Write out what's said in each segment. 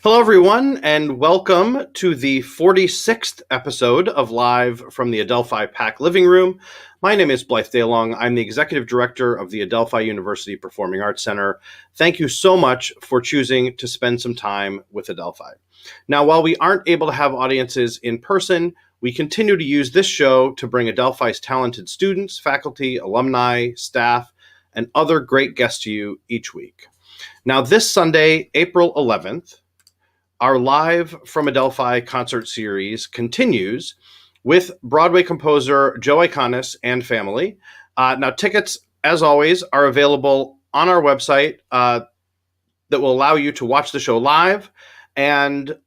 Hello, everyone, and welcome to the 46th episode of Live from the Adelphi PAC Living Room. My name is Blythe Daylong. I'm the Executive Director of the Adelphi University Performing Arts Center. Thank you so much for choosing to spend some time with Adelphi. Now, while we aren't able to have audiences in person, we continue to use this show to bring Adelphi's talented students, faculty, alumni, staff, and other great guests to you each week. Now, this Sunday, April 11th, our Live from Adelphi concert series continues with Broadway composer Joe Iconis and family. Now, tickets, as always, are available on our website that will allow you to watch the show live and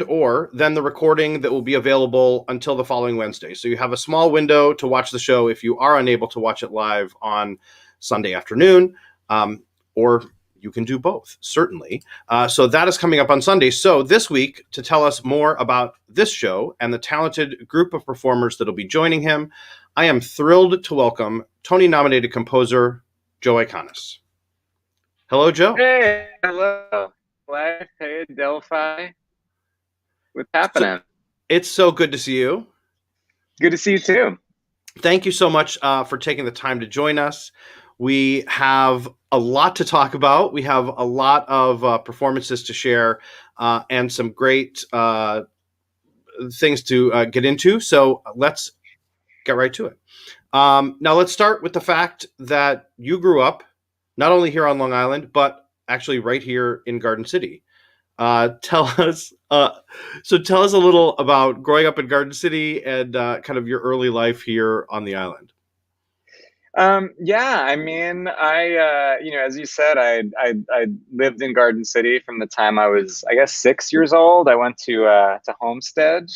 or then the recording that will be available until the following Wednesday. So you have a small window to watch the show if you are unable to watch it live on Sunday afternoon, or you can do both, certainly. So that is coming up on Sunday. So this week, to tell us more about this show and the talented group of performers that will be joining him, I am thrilled to welcome Tony-nominated composer Joe Iconis. Hello, Joe. Hey, hello. Hey, Adelphi. What's happening? It's so good to see you. Good to see you too. Thank you so much for taking the time to join us. We have a lot to talk about. We have a lot of performances to share and some great things to get into. So let's get right to it. Now, let's start with the fact that you grew up not only here on Long Island, but actually right here in Garden City. Tell us a little about growing up in Garden City and kind of your early life here on the island. Yeah, I mean, as you said, I lived in Garden City from the time I was, I guess, 6 years old. I went to Homestead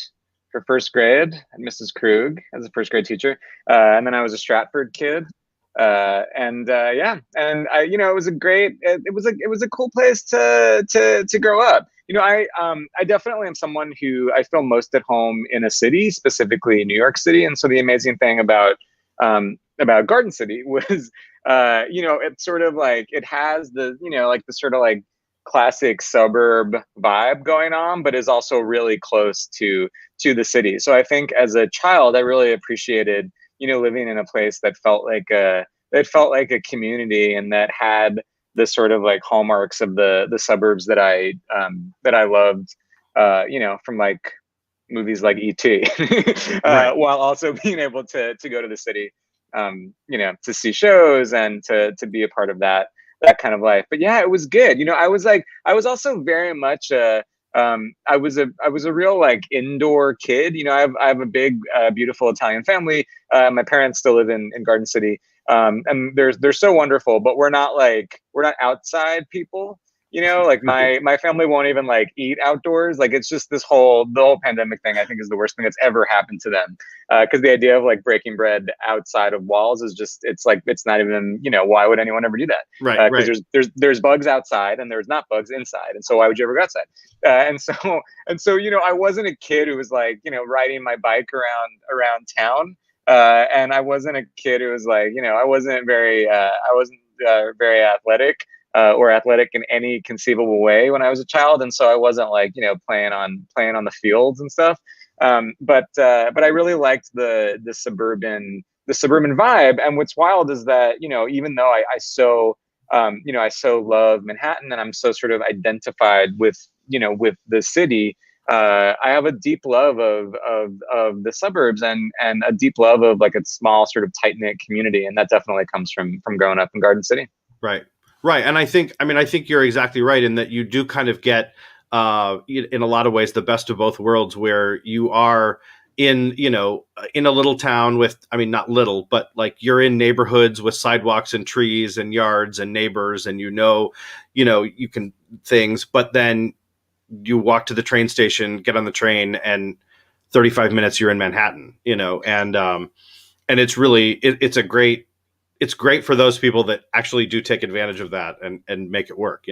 for first grade at Mrs. Krug as a first grade teacher, and then I was a Stratford kid. And it was it was a cool place to grow up. I definitely am someone who I feel most at home in a city, specifically New York City. And so the amazing thing about Garden City was, it's sort of like it has the sort of like classic suburb vibe going on, but is also really close to the city. So I think as a child, I really appreciated living in a place that felt like a community and that had the sort of like hallmarks of the suburbs that I loved, from like movies like E.T. Right. While also being able to go to the city, to see shows and to be a part of that kind of life. But yeah, it was good. I was also very much I was a real like indoor kid. I have a big, beautiful Italian family. My parents still live in Garden City, and they're so wonderful. But we're not outside people. Like my family won't even like eat outdoors. Like it's just the whole pandemic thing, I think, is the worst thing that's ever happened to them. Because the idea of like breaking bread outside of walls is just, it's not even, why would anyone ever do that? Right. Because there's bugs outside and there's not bugs inside. And so why would you ever go outside? And so, I wasn't a kid who was like, riding my bike around town. And I wasn't a kid who was like, I wasn't very athletic. Or athletic in any conceivable way when I was a child, and so I wasn't like playing on the fields and stuff. But I really liked the suburban vibe. And what's wild is that even though I so love Manhattan and I'm so sort of identified with the city, I have a deep love of the suburbs and a deep love of like a small sort of tight knit community, and that definitely comes from growing up in Garden City. Right. Right. And I think you're exactly right in that you do kind of get, in a lot of ways, the best of both worlds, where you are in a little town with, not little, but like you're in neighborhoods with sidewalks and trees and yards and neighbors and, you can things, but then you walk to the train station, get on the train, and 35 minutes you're in Manhattan, and it's really, it's great for those people that actually do take advantage of that and make it work,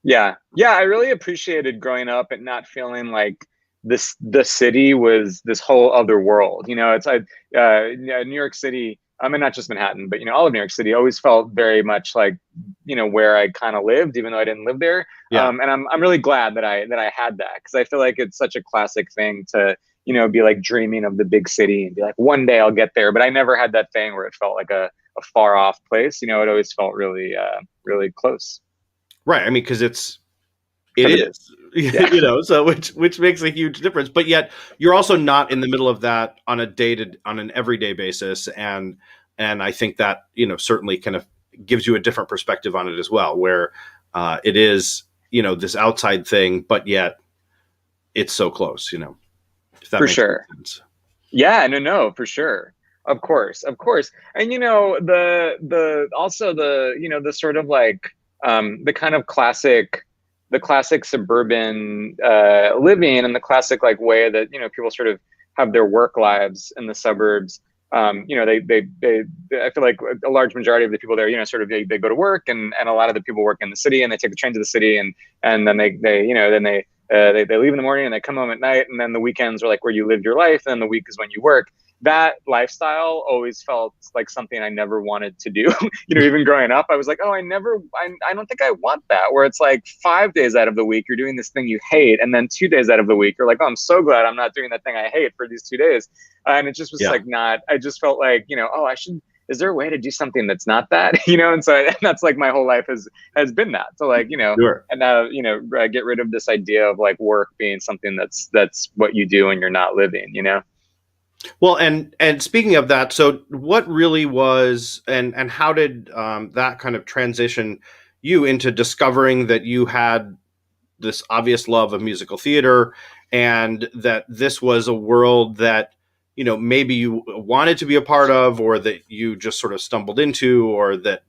Yeah. I really appreciated growing up and not feeling like the city was this whole other world. It's New York City And not just Manhattan, but all of New York City always felt very much like where I kind of lived, even though I didn't live there. Yeah. And I'm really glad that I had that, because I feel like it's such a classic thing to be like dreaming of the big city and be like, one day I'll get there. But I never had that thing where it felt like a far off place. It always felt really really close. Right. I mean, because it 'Cause it is, is. Yeah, so which makes a huge difference. But yet you're also not in the middle of that on an everyday basis, and I think that certainly kind of gives you a different perspective on it as well, where it is this outside thing, but yet it's so close. If that for makes sure. sense. Yeah, no, for sure. Of course, of course. And the also the sort of like the kind of classic suburban living, and the classic like way that people sort of have their work lives in the suburbs. They I feel like a large majority of the people there, sort of they go to work, and a lot of the people work in the city, and they take the train to the city, and then they leave in the morning and they come home at night, and then the weekends are like where you live your life, and then the week is when you work. That lifestyle always felt like something I never wanted to do. Even growing up, I was like, oh, I don't think I want that. Where it's like 5 days out of the week, you're doing this thing you hate. And then 2 days out of the week, you're like, oh, I'm so glad I'm not doing that thing I hate for these 2 days. And it just was Yeah. like I just felt like, oh, is there a way to do something that's not that? And so that's like my whole life has been that. So like, Sure. and now, get rid of this idea of like work being something that's what you do and you're not living. Well, and speaking of that, so what really was, and how did that kind of transition you into discovering that you had this obvious love of musical theater, and that this was a world that maybe you wanted to be a part of, or that you just sort of stumbled into, or that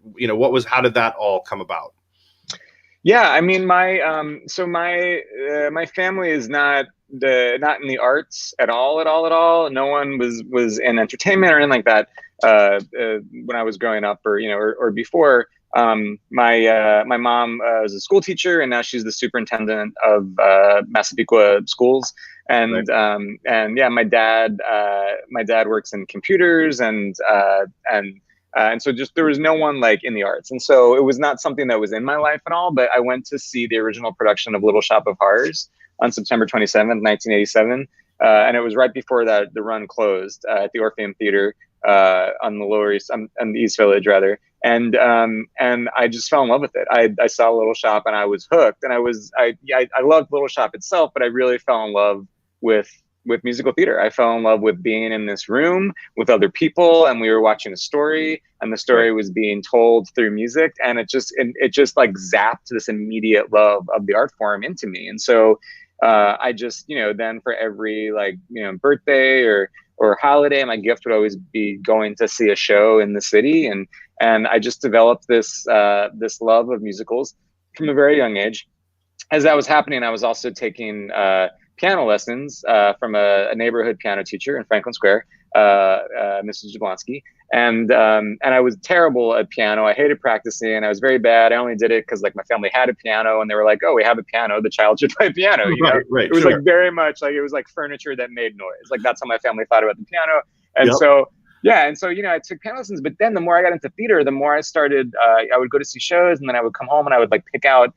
how did that all come about? Yeah, I mean, my family is not in the arts at all, at all, at all. No one was in entertainment or anything like that when I was growing up, or before. My mom was a school teacher, and now she's the superintendent of Massapequa schools. Right. And yeah, my dad works in computers, and so just there was no one like in the arts, and so it was not something that was in my life at all. But I went to see the original production of Little Shop of Horrors on September 27th, 1987, and it was right before that the run closed at the Orpheum Theater on the Lower East, on the East Village rather. And I just fell in love with it. I saw Little Shop and I was hooked. And I loved Little Shop itself, but I really fell in love with musical theater. I fell in love with being in this room with other people, and we were watching a story, and the Right. story was being told through music, and it just like zapped this immediate love of the art form into me. And so I just then for every like birthday or holiday, my gift would always be going to see a show in the city, and I just developed this love of musicals from a very young age. As that was happening, I was also taking piano lessons from a neighborhood piano teacher in Franklin Square, Mrs. Jablonski. And I was terrible at piano. I hated practicing. I was very bad. I only did it because like my family had a piano, and they were like, "Oh, we have a piano. The child should play piano." Right. Right. It was Sure. like very much like it was like furniture that made noise. Like that's how my family thought about the piano. And Yep. so yeah, and so I took piano lessons. But then the more I got into theater, the more I started. I would go to see shows, and then I would come home and I would like pick out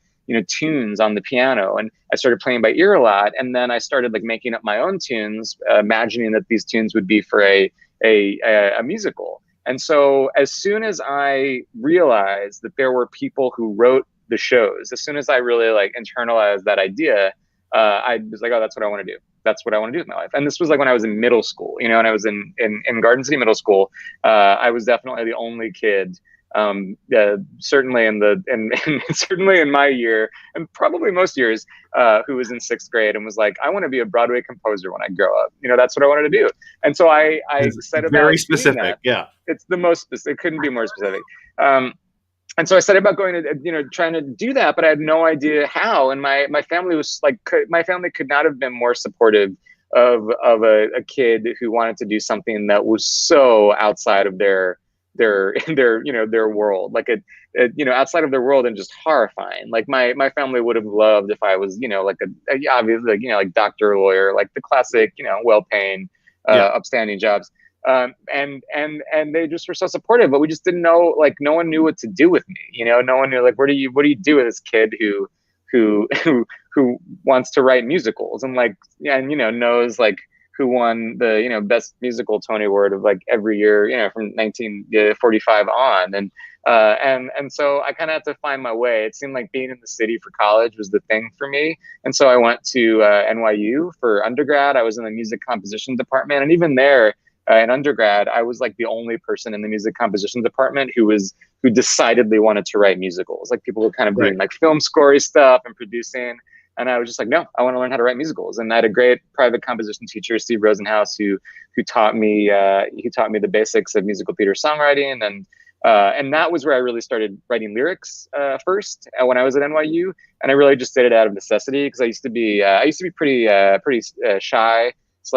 tunes on the piano, and I started playing by ear a lot. And then I started like making up my own tunes, imagining that these tunes would be for a musical. And so as soon as I realized that there were people who wrote the shows, as soon as I really like internalized that idea, I was like, oh, that's what I want to do. That's what I want to do with my life. And this was like when I was in middle school, and I was in Garden City Middle School. I was definitely the only kid, certainly certainly in my year, and probably most years, who was in sixth grade and was like, I want to be a Broadway composer when I grow up. That's what I wanted to do. And so I It's set about very doing specific. that. Yeah. It's the most specific. It couldn't be more specific. And so I set about going to, trying to do that, but I had no idea how. And my family was like, my family could not have been more supportive of a kid who wanted to do something that was so outside of their world, like outside of their world, and just horrifying. Like my family would have loved if I was like obviously like like doctor or lawyer, like the classic well-paying Yeah. upstanding jobs. And they just were so supportive, but we just didn't know, like, no one knew what to do with me. No one knew, like, what do you do with this kid who who wants to write musicals, and like, yeah, and knows like who won the best musical Tony Award of like every year, from 1945 on. And so I kind of had to find my way. It seemed like being in the city for college was the thing for me. And so I went to NYU for undergrad. I was in the music composition department. And even there, in undergrad, I was like the only person in the music composition department who decidedly wanted to write musicals. Like, people were kind of doing like film score stuff and producing. And I was just like, no, I want to learn how to write musicals. And I had a great private composition teacher, Steve Rosenhaus, who taught me the basics of musical theater songwriting. And that was where I really started writing lyrics first, when I was at NYU. And I really just did it out of necessity, because I used to be pretty shy /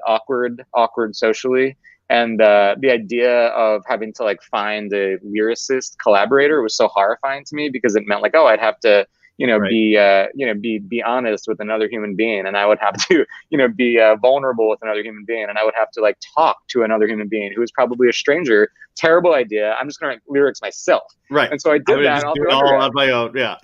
awkward socially. And the idea of having to like find a lyricist collaborator was so horrifying to me, because it meant like, oh, I'd have to be honest with another human being, and I would have to be vulnerable with another human being, and I would have to like talk to another human being who is probably a stranger. Terrible idea. I'm just gonna write lyrics myself. Right. And so I did that all on my own. Yeah.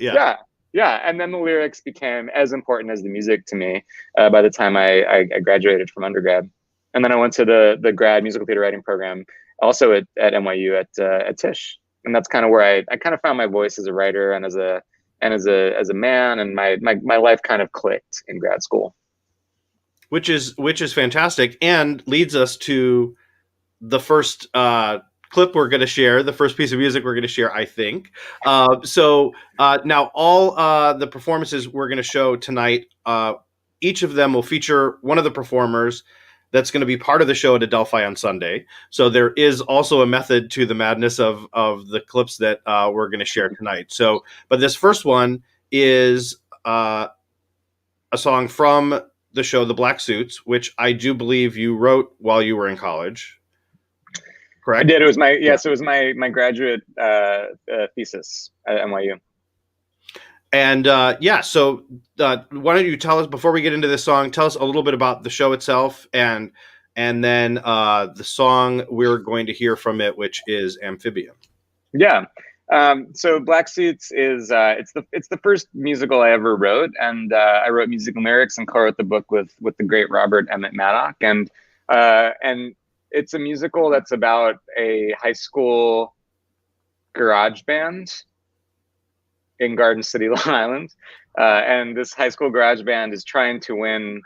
And then the lyrics became as important as the music to me by the time I graduated from undergrad. And then I went to the grad musical theater writing program, also at NYU at Tisch. And that's kind of where I kind of found my voice as a writer and as a man, and my life kind of clicked in grad school. Which is fantastic, and leads us to the first clip we're going to share, the first piece of music we're going to share, I think. So now all the performances we're going to show tonight, each of them will feature one of the performers that's going to be part of the show at Adelphi on Sunday. So there is also a method to the madness of the clips that we're going to share tonight. So, but this first one is a song from the show The Black Suits, which I do believe you wrote while you were in college. Correct? I did. It was so it was my graduate thesis at NYU. And so why don't you tell us, before we get into this song, tell us a little bit about the show itself, and then the song we're going to hear from it, which is Amphibian. Yeah. So Black Suits is it's the first musical I ever wrote, and I wrote music and lyrics and co-wrote the book with the great Robert Emmett Maddock, and it's a musical that's about a high school garage band in Garden City, Long Island. And this high school garage band is trying to win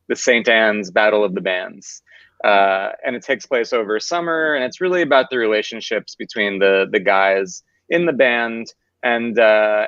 the St. Anne's Battle of the Bands. And it takes place over summer, and it's really about the relationships between the guys in the band. And so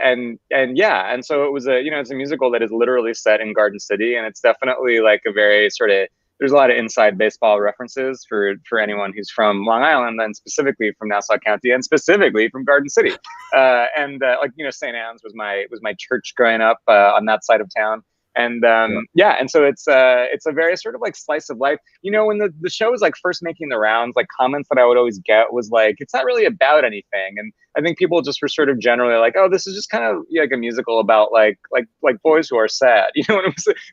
it was it's a musical that is literally set in Garden City, and it's definitely like a very sort of, there's a lot of inside baseball references for anyone who's from Long Island, and specifically from Nassau County, and specifically from Garden City. St. Anne's was my church growing up on that side of town. And and so it's a very sort of like slice of life. When the show was like first making the rounds, like comments that I would always get was like, it's not really about anything. And I think people just were sort of generally like, oh, this is just kind of like a musical about like boys who are sad. It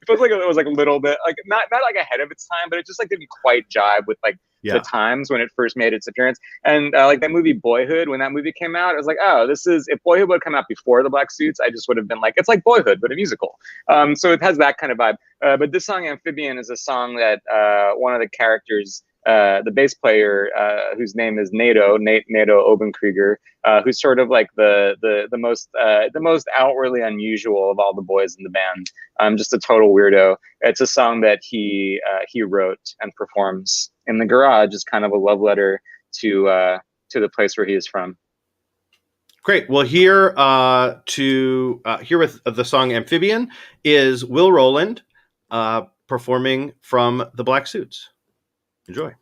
feels like it was like a little bit like not like ahead of its time, but it just like didn't quite jive with like the times when it first made its appearance. And like that movie Boyhood, when that movie came out, I was like, oh, if Boyhood would come out before The Black Suits, I just would have been like, it's like Boyhood but a musical. So it has that kind of vibe. But this song Amphibian is a song that one of the characters, the bass player, whose name is Nato Obenkrieger, who's sort of like the most outwardly unusual of all the boys in the band. Just a total weirdo. It's a song that he wrote and performs in the garage as kind of a love letter to the place where he is from. Great. Well, here with the song Amphibian is Will Rowland performing from The Black Suits. Enjoy.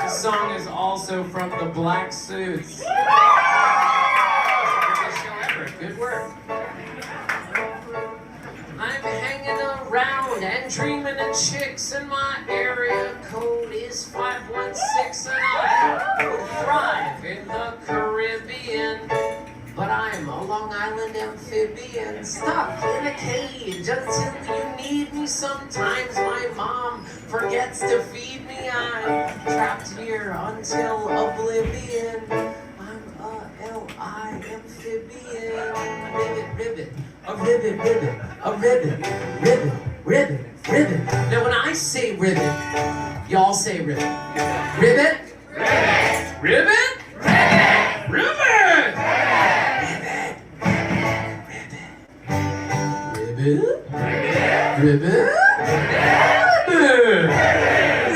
This song is also from The Black Suits. Good work. I'm hanging around and dreaming of chicks, and my area code is 516, and I would thrive in the Caribbean. But I'm a Long Island amphibian, stuck in a cage until sometimes my mom forgets to feed me. I'm trapped here until oblivion. I'm a L.I. amphibian. Ribbit, a ribbit, ribbit, a ribbit, ribbit, ribbit, ribbit. Now when I say ribbit, y'all say ribbit. Ribbit? Ribbit! Ribbit? Ribbit! Ribbit! Ribbit? Ribbit?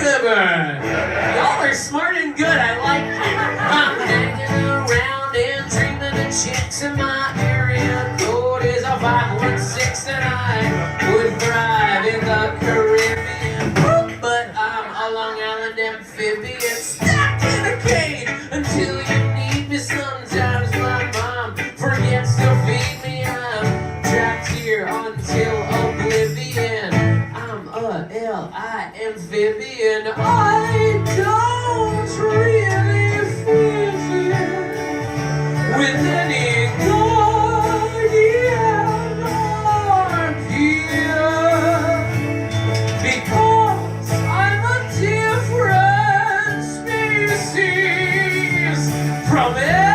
Ribbit! Y'all are smart and good, I like you. I'm hanging around and dreaming of chicks in my area. Code is a 516 and I would thrive in the Caribbean. But I'm a Long Island amphibian stuck in a cage until you need me. Sometimes my mom forgets to feed me. I'm trapped here until oblivion. I'm a L.I. amphibian. I don't really fit in with any guardian or peer, because I'm a different species from everybody.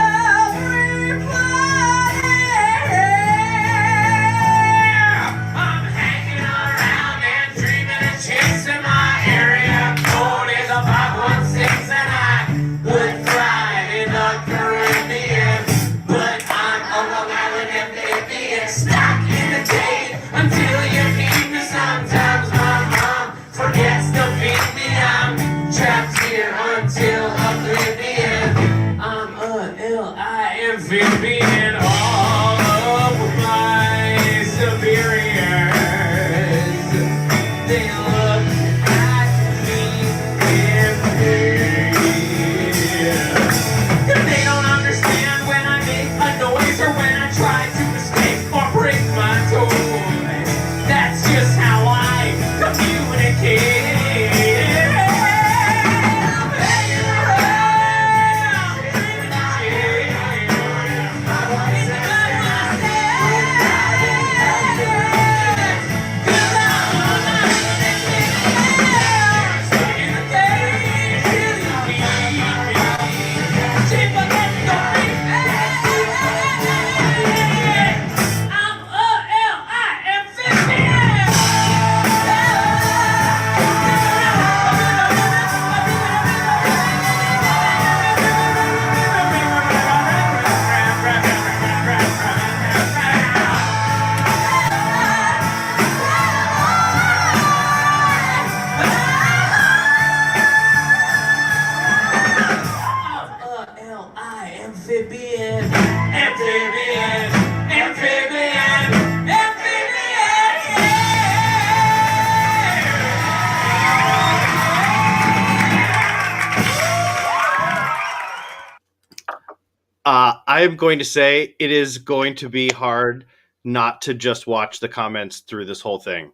I'm hanging around and dreaming of chicks in my area. Code is a 516 and I would thrive in the Caribbean. But I'm a Long Island amphibian stuck in a cage until you need me. Sometimes my mom forgets to feed me. I'm trapped here until oblivion. I'm a L.I. amphibian. All of my superiors, they look at me in pain. They don't understand when I make a noise or when I try to escape or break my toys. That's just how I communicate. I'm hanging around, dreaming of chicks. I want to cut myself, 'cause I'm a stuck in a cage till you need me. She forgets to feed me. I'm a L.I. amphibian. L.I. amphibian. Amphibian. Amphibian. I am going to say it is going to be hard not to just watch the comments through this whole thing.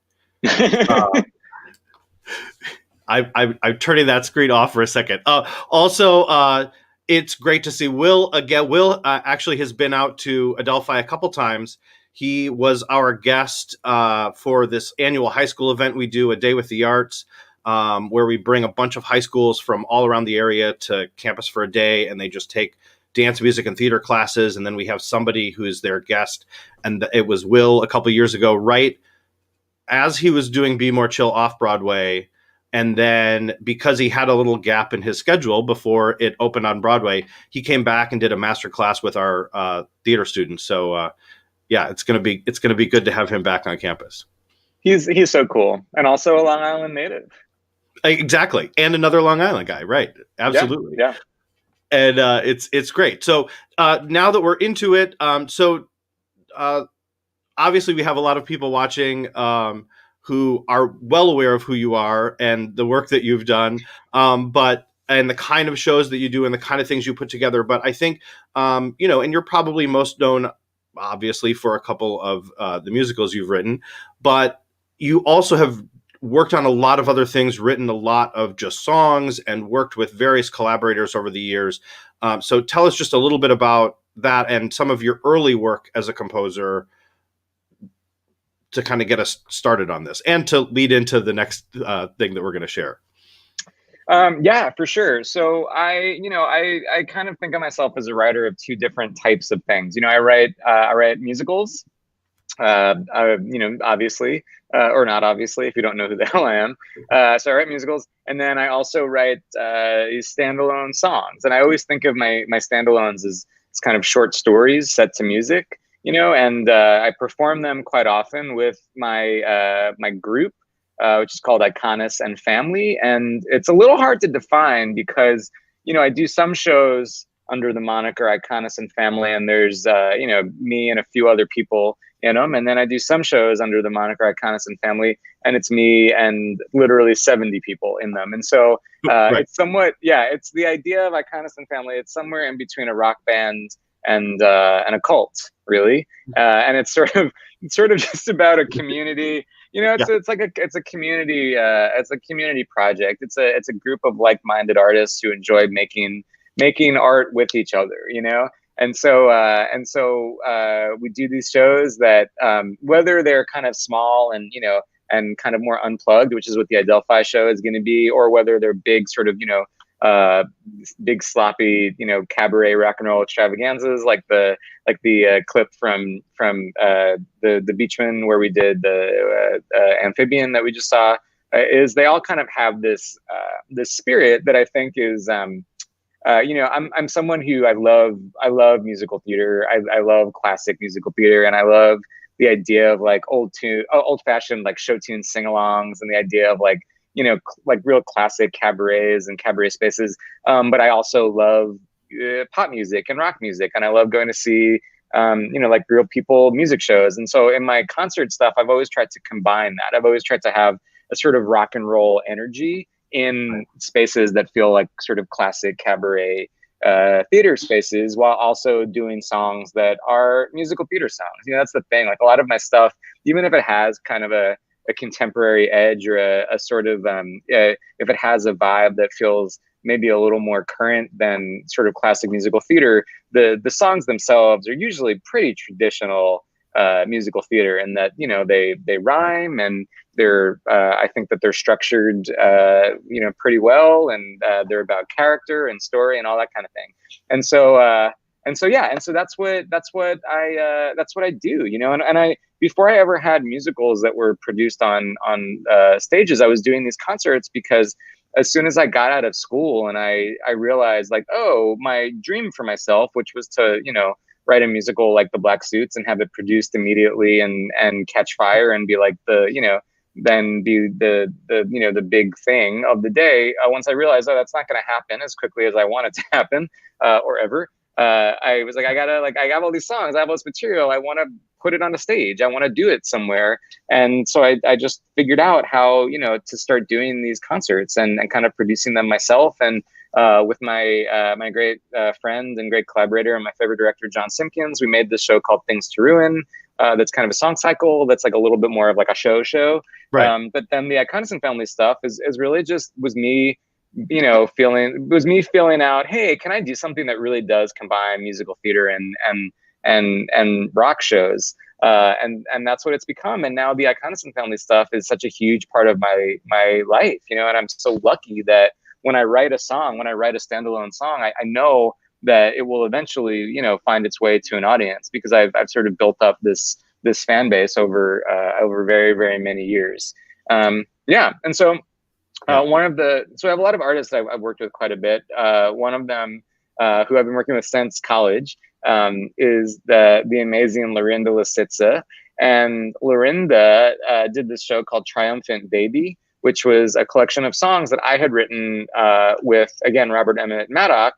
I'm turning that screen off for a second. Also, it's great to see Will again. Will actually has been out to Adelphi a couple times. He was our guest for this annual high school event we do, A Day with the Arts, where we bring a bunch of high schools from all around the area to campus for a day, and they just take dance, music, and theater classes, and then we have somebody who's their guest. And it was Will a couple years ago, right as he was doing Be More Chill off Broadway. And then because he had a little gap in his schedule before it opened on Broadway, he came back and did a master class with our theater students. So yeah, it's gonna be good to have him back on campus. He's so cool, and also a Long Island native. Exactly, and another Long Island guy, right? Absolutely, Yeah. And it's great. So now that we're into it, obviously we have a lot of people watching who are well aware of who you are and the work that you've done, and the kind of shows that you do and the kind of things you put together. But I think, and you're probably most known, obviously, for a couple of the musicals you've written, but you also have worked on a lot of other things, written a lot of just songs, and worked with various collaborators over the years. So tell us just a little bit about that and some of your early work as a composer. to kind of get us started on this and to lead into the next thing that we're going to share? Yeah, for sure. So I kind of think of myself as a writer of two different types of things. I write musicals, obviously, or not obviously, if you don't know who the hell I am. So I write musicals, and then I also write standalone songs. And I always think of my standalones as kind of short stories set to music, and I perform them quite often with my group, which is called Iconis and Family. And it's a little hard to define because, I do some shows under the moniker Iconis and Family, and there's, me and a few other people in them. And then I do some shows under the moniker Iconis and Family, and it's me and literally 70 people in them. And so Right. it's somewhat, it's the idea of Iconis and Family. It's somewhere in between a rock band and a cult, really. And it's sort of just about a community. It's a community. It's a community project. It's a group of like-minded artists who enjoy making art with each other. And so we do these shows that whether they're kind of small and and kind of more unplugged, which is what the Adelphi show is going to be, or whether they're big sort of big sloppy cabaret rock and roll extravaganzas like the clip from the Beachman where we did the amphibian that we just saw. Is they all kind of have this spirit that I think is I'm someone who I love musical theater. I love classic musical theater, and I love the idea of old fashioned show tune sing-alongs, and the idea of real classic cabarets and cabaret spaces. But I also love pop music and rock music, and I love going to see real people music shows. And so in my concert stuff, I've always tried to combine that. I've always tried to have a sort of rock and roll energy in spaces that feel like sort of classic cabaret theater spaces, while also doing songs that are musical theater songs. That's the thing. A lot of my stuff, even if it has kind of a contemporary edge or a sort of if it has a vibe that feels maybe a little more current than sort of classic musical theater, the songs themselves are usually pretty traditional musical theater, in that they rhyme, and they're I think that they're structured pretty well, and they're about character and story and all that kind of thing. And so that's what I do, and I, before I ever had musicals that were produced on stages, I was doing these concerts because as soon as I got out of school and I realized my dream for myself, which was to write a musical like The Black Suits and have it produced immediately and catch fire and be then be the big thing of the day. Once I realized, that's not going to happen as quickly as I want it to happen, or ever. I was I have all these songs, I have all this material, I want to put it on a stage, I want to do it somewhere. And so I just figured out how, to start doing these concerts and kind of producing them myself. And with my great friend and great collaborator and my favorite director, John Simpkins, we made this show called Things to Ruin. That's kind of a song cycle. That's a little bit more of a show. Right. But then the Iconis and Family stuff is really just was me feeling out, hey, can I do something that really does combine musical theater and rock shows? And that's what it's become. And now the Iconis and Family stuff is such a huge part of my life, and I'm so lucky that when I write a standalone song, I know that it will eventually, find its way to an audience, because I've sort of built up this fan base over very, very many years. And so so I have a lot of artists I've worked with quite a bit. One of them who I've been working with since college is the amazing Lorinda Lisitsa. And Lorinda did this show called Triumphant Baby, which was a collection of songs that I had written with, again, Robert Emmett Maddock,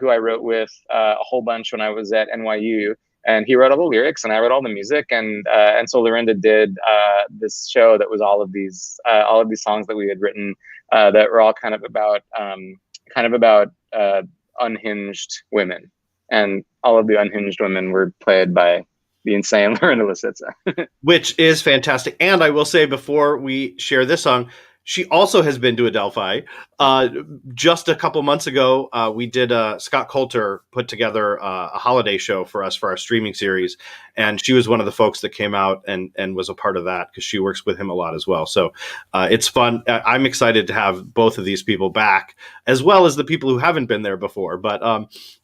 who I wrote with a whole bunch when I was at NYU. And he wrote all the lyrics and I wrote all the music. And so Lorinda did this show that was all of these songs that we had written that were all kind of about unhinged women. And all of the unhinged women were played by the insane Lorinda Lisitsa. Which is fantastic. And I will say, before we share this song, She also has been to Adelphi. Just a couple months ago, we did Scott Coulter put together a holiday show for us for our streaming series, and she was one of the folks that came out and was a part of that because she works with him a lot as well. So it's fun. I'm excited to have both of these people back, as well as the people who haven't been there before. But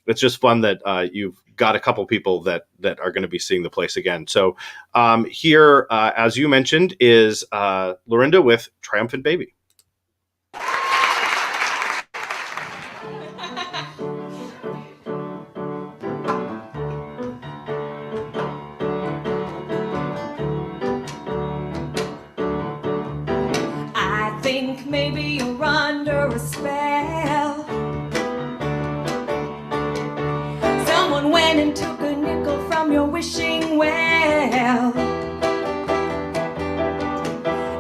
it's just fun that you've got a couple people that are going to be seeing the place again. So here, as you mentioned, is Lorinda with Triumphant Baby. I think maybe you're under a spell. Someone went and took a nickel from your wishing well,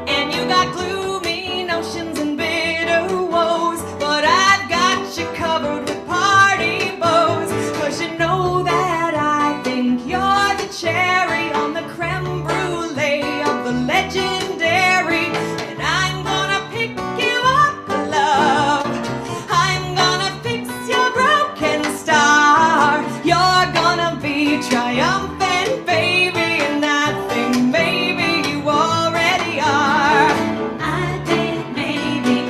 and you got gloomy notions and bitter woes, but I've got you covered with party bows, 'cause you know that I think you're the cherry on the creme brulee of the legendary, and I'm gonna pick you up, love. I'm gonna fix your broken star. You're gonna be triumphant, baby, and I think maybe you already are. I think maybe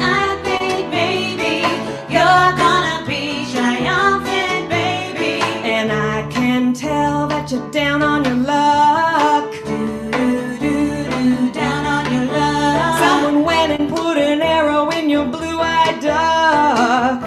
you're gonna be triumphant, baby, and I can tell that you're down on your luck. Down on your luck. Someone went and put an arrow in your blue-eyed duck.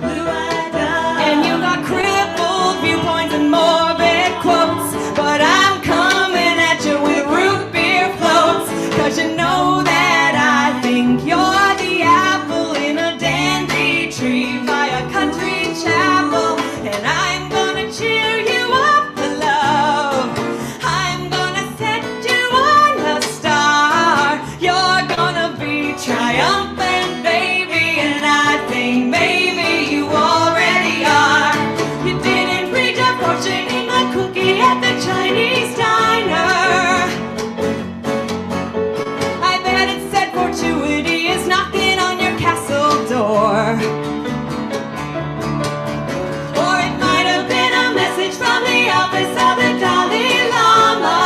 Blue-eyed duck. And you got crippled viewpoints and morbid quotes, but I'm coming at you with root beer floats, 'cause you know that I think you're the apple in a dandy tree by a country chapel, and I'm gonna cheer you up, love. I'm gonna set you on a star. You're gonna be triumphant, baby, and I think maybe you already are. You didn't read your fortune in the cookie at the Chinese diner. I bet it said fortuity is knocking on your castle door. Or it might have been a message from the office of the Dalai Lama,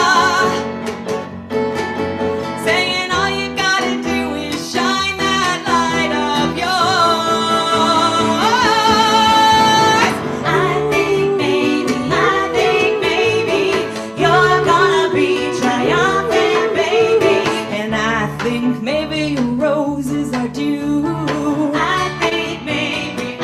saying all you gotta do is shine that light of yours. I think maybe you're gonna be triumphant, baby, and I think maybe your roses are due. I think maybe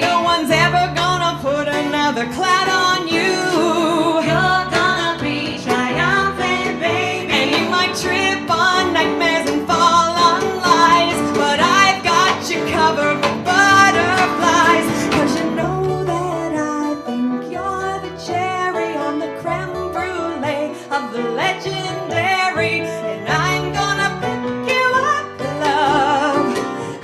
no one's ever gonna put another cloud on you. You're gonna be triumphant, baby, and you might trip on nightmares and fall on lies, but I've got you covered with butterflies, 'cause you know that I think you're the cherry on the creme brulee of the legendary, and I'm gonna pick you up, love.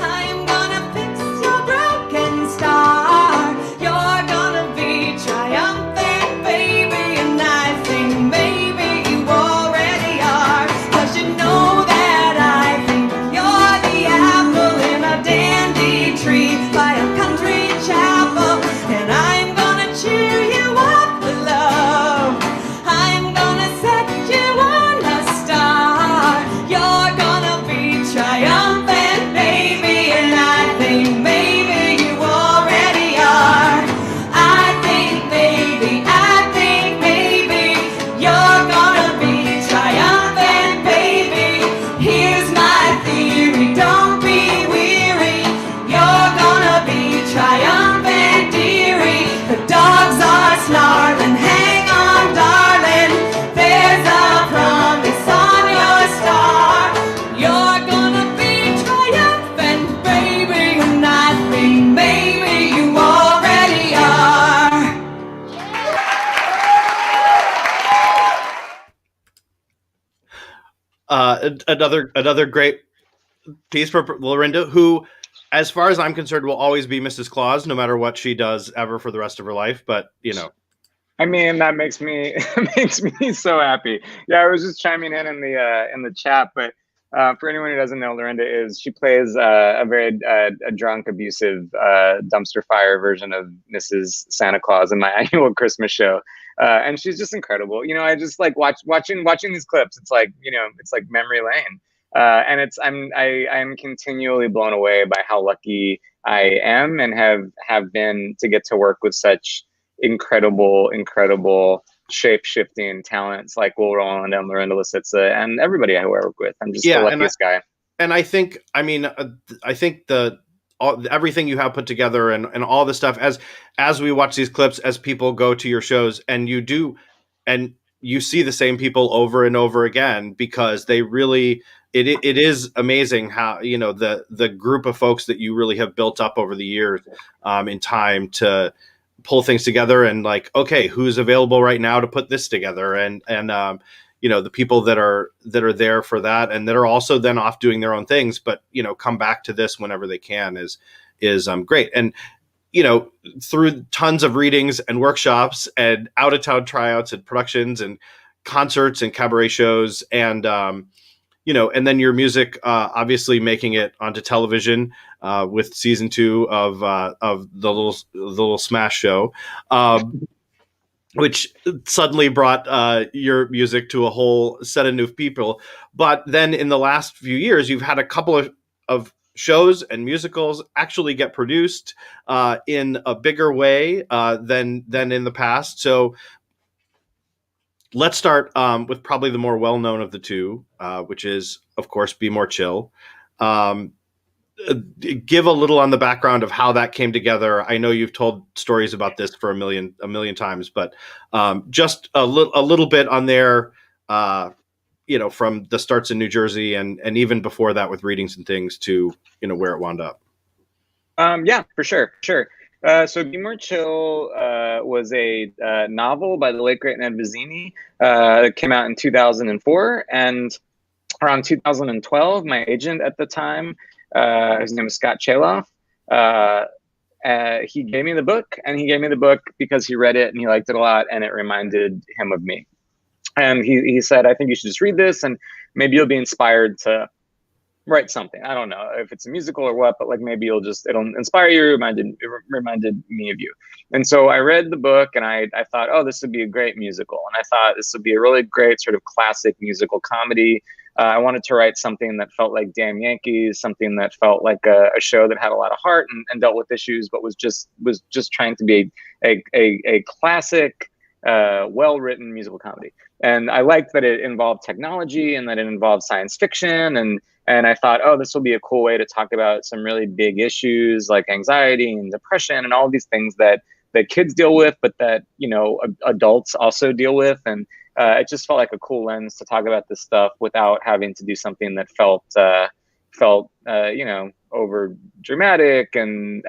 I'm gonna fix your broken star. You're gonna be triumphant, baby, and I think maybe you already are, 'cause you know that I think you're the apple in a dandy tree by a country chapel, and I'm gonna cheer you up, love. I'm gonna set you on a star. You're gonna be triumphant, baby, and I think maybe you already are. I think maybe you're gonna be triumphant, baby. Here's my theory, don't be weary. You're gonna be triumphant, dearie. The dogs are snarling, hang on, darling. There's a promise on your star. You're gonna be triumphant, baby, and I think maybe you already are. Another great piece for Lorinda, who, as far as I'm concerned, will always be Mrs. Claus, no matter what she does ever for the rest of her life. But I mean, that makes me makes me so happy. Yeah, I was just chiming in the chat, but for anyone who doesn't know, Lorinda she plays a very a drunk, abusive dumpster fire version of Mrs. Santa Claus in my annual Christmas show, and she's just incredible. You know, I just like watching these clips. It's like, you know, it's like memory lane, and I'm continually blown away by how lucky I am and have been to get to work with such incredible shape-shifting talents like Will Roland and Lorinda Lisitsa and everybody I work with. I'm just the luckiest guy. And I think, I mean, I think everything you have put together and all the stuff, as we watch these clips, as people go to your shows, and you see the same people over and over again, because they really, it is amazing how, you know, the group of folks that you really have built up over the years in time to pull things together, and like, okay, who's available right now to put this together, and you know, the people that are there for that, and that are also then off doing their own things, but, you know, come back to this whenever they can is great. And, you know, through tons of readings and workshops and out of town tryouts and productions and concerts and cabaret shows, and you know, and then your music obviously making it onto television with season 2 of the little Smash show, which suddenly brought your music to a whole set of new people. But then in the last few years, you've had a couple of shows and musicals actually get produced in a bigger way than in the past. So let's start with probably the more well-known of the two, which is, of course, Be More Chill. Give a little on the background of how that came together. I know you've told stories about this for a million times, but just a little bit on there, you know, from the starts in New Jersey and even before that with readings and things to, you know, where it wound up. Yeah, for sure. So Be More Chill was a novel by the late great Ned Vizzini. It came out in 2004, and around 2012, my agent at the time, his name is Scott Chaloff, he gave me the book, and he gave me the book because he read it and he liked it a lot, and it reminded him of me. And he said, I think you should just read this, and maybe you'll be inspired to write something. I don't know if it's a musical or what, but like maybe it'll inspire you. It reminded me of you. And so I read the book, and I thought, oh, this would be a great musical. And I thought this would be a really great sort of classic musical comedy. I wanted to write something that felt like Damn Yankees, something that felt like a show that had a lot of heart and dealt with issues, but was just trying to be a classic, well-written musical comedy. And I liked that it involved technology and that it involved science fiction. And I thought, oh, this will be a cool way to talk about some really big issues like anxiety and depression and all these things that kids deal with, but that, you know, adults also deal with. And it just felt like a cool lens to talk about this stuff without having to do something that felt you know, over dramatic and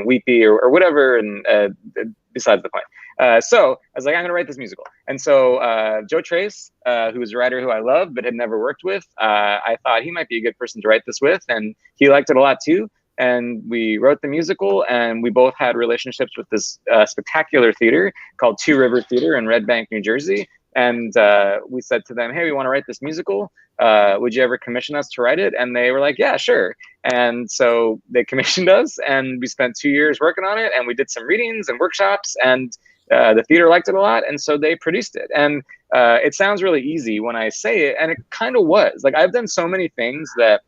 weepy or whatever. And besides the point. So I was like, I'm going to write this musical. And so Joe Trace, who was a writer who I love but had never worked with, I thought he might be a good person to write this with. And he liked it a lot too. And we wrote the musical, and we both had relationships with this spectacular theater called Two River Theater in Red Bank, New Jersey. And we said to them, hey, we want to write this musical. Would you ever commission us to write it? And they were like, yeah, sure. And so they commissioned us, and we spent 2 years working on it, and we did some readings and workshops, and the theater liked it a lot, and so they produced it. And it sounds really easy when I say it, and it kind of was. Like, I've done so many things that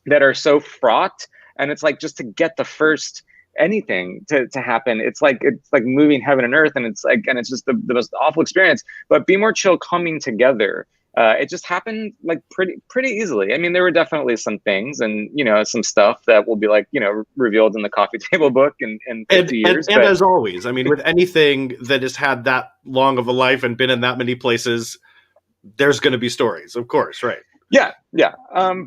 are so fraught, and it's like just to get the first anything to happen, it's like moving heaven and earth, and it's just the most awful experience. But Be More Chill coming together, it just happened like pretty easily. I mean, there were definitely some things, and, you know, some stuff that will be like, you know, revealed in the coffee table book in 50 years. And as always, I mean, with anything that has had that long of a life and been in that many places, there's going to be stories, of course, right? Yeah.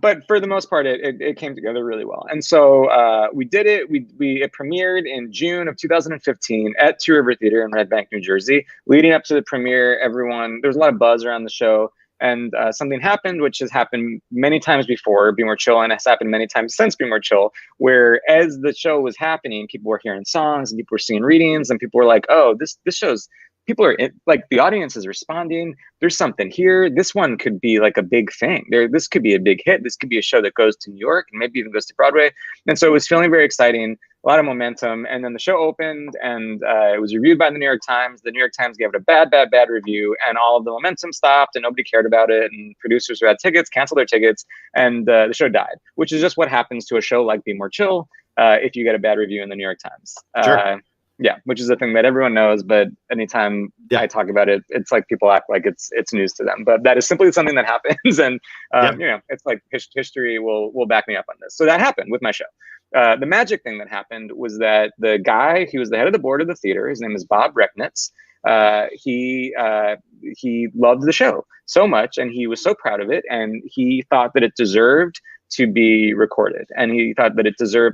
But for the most part, it came together really well. And so we did it. It premiered in June of 2015 at Two River Theater in Red Bank, New Jersey. Leading up to the premiere, there was a lot of buzz around the show. And something happened, which has happened many times before Be More Chill, and has happened many times since Be More Chill, where as the show was happening, people were hearing songs and people were seeing readings, and people were like, oh, this show's, people are like, the audience is responding. There's something here. This one could be like a big thing. This could be a big hit. This could be a show that goes to New York and maybe even goes to Broadway. And so it was feeling very exciting, a lot of momentum. And then the show opened, and it was reviewed by the New York Times. The New York Times gave it a bad review, and all of the momentum stopped, and nobody cared about it. And producers who had tickets canceled their tickets, and the show died, which is just what happens to a show like Be More Chill if you get a bad review in the New York Times. Sure. Yeah, which is a thing that everyone knows, but anytime I talk about it, it's like people act like it's news to them. But that is simply something that happens, and you know, it's like history will back me up on this. So that happened with my show. The magic thing that happened was that the guy, he was the head of the board of the theater. His name is Bob Recknitz. He loved the show so much, and he was so proud of it, and he thought that it deserved to be recorded, and he thought that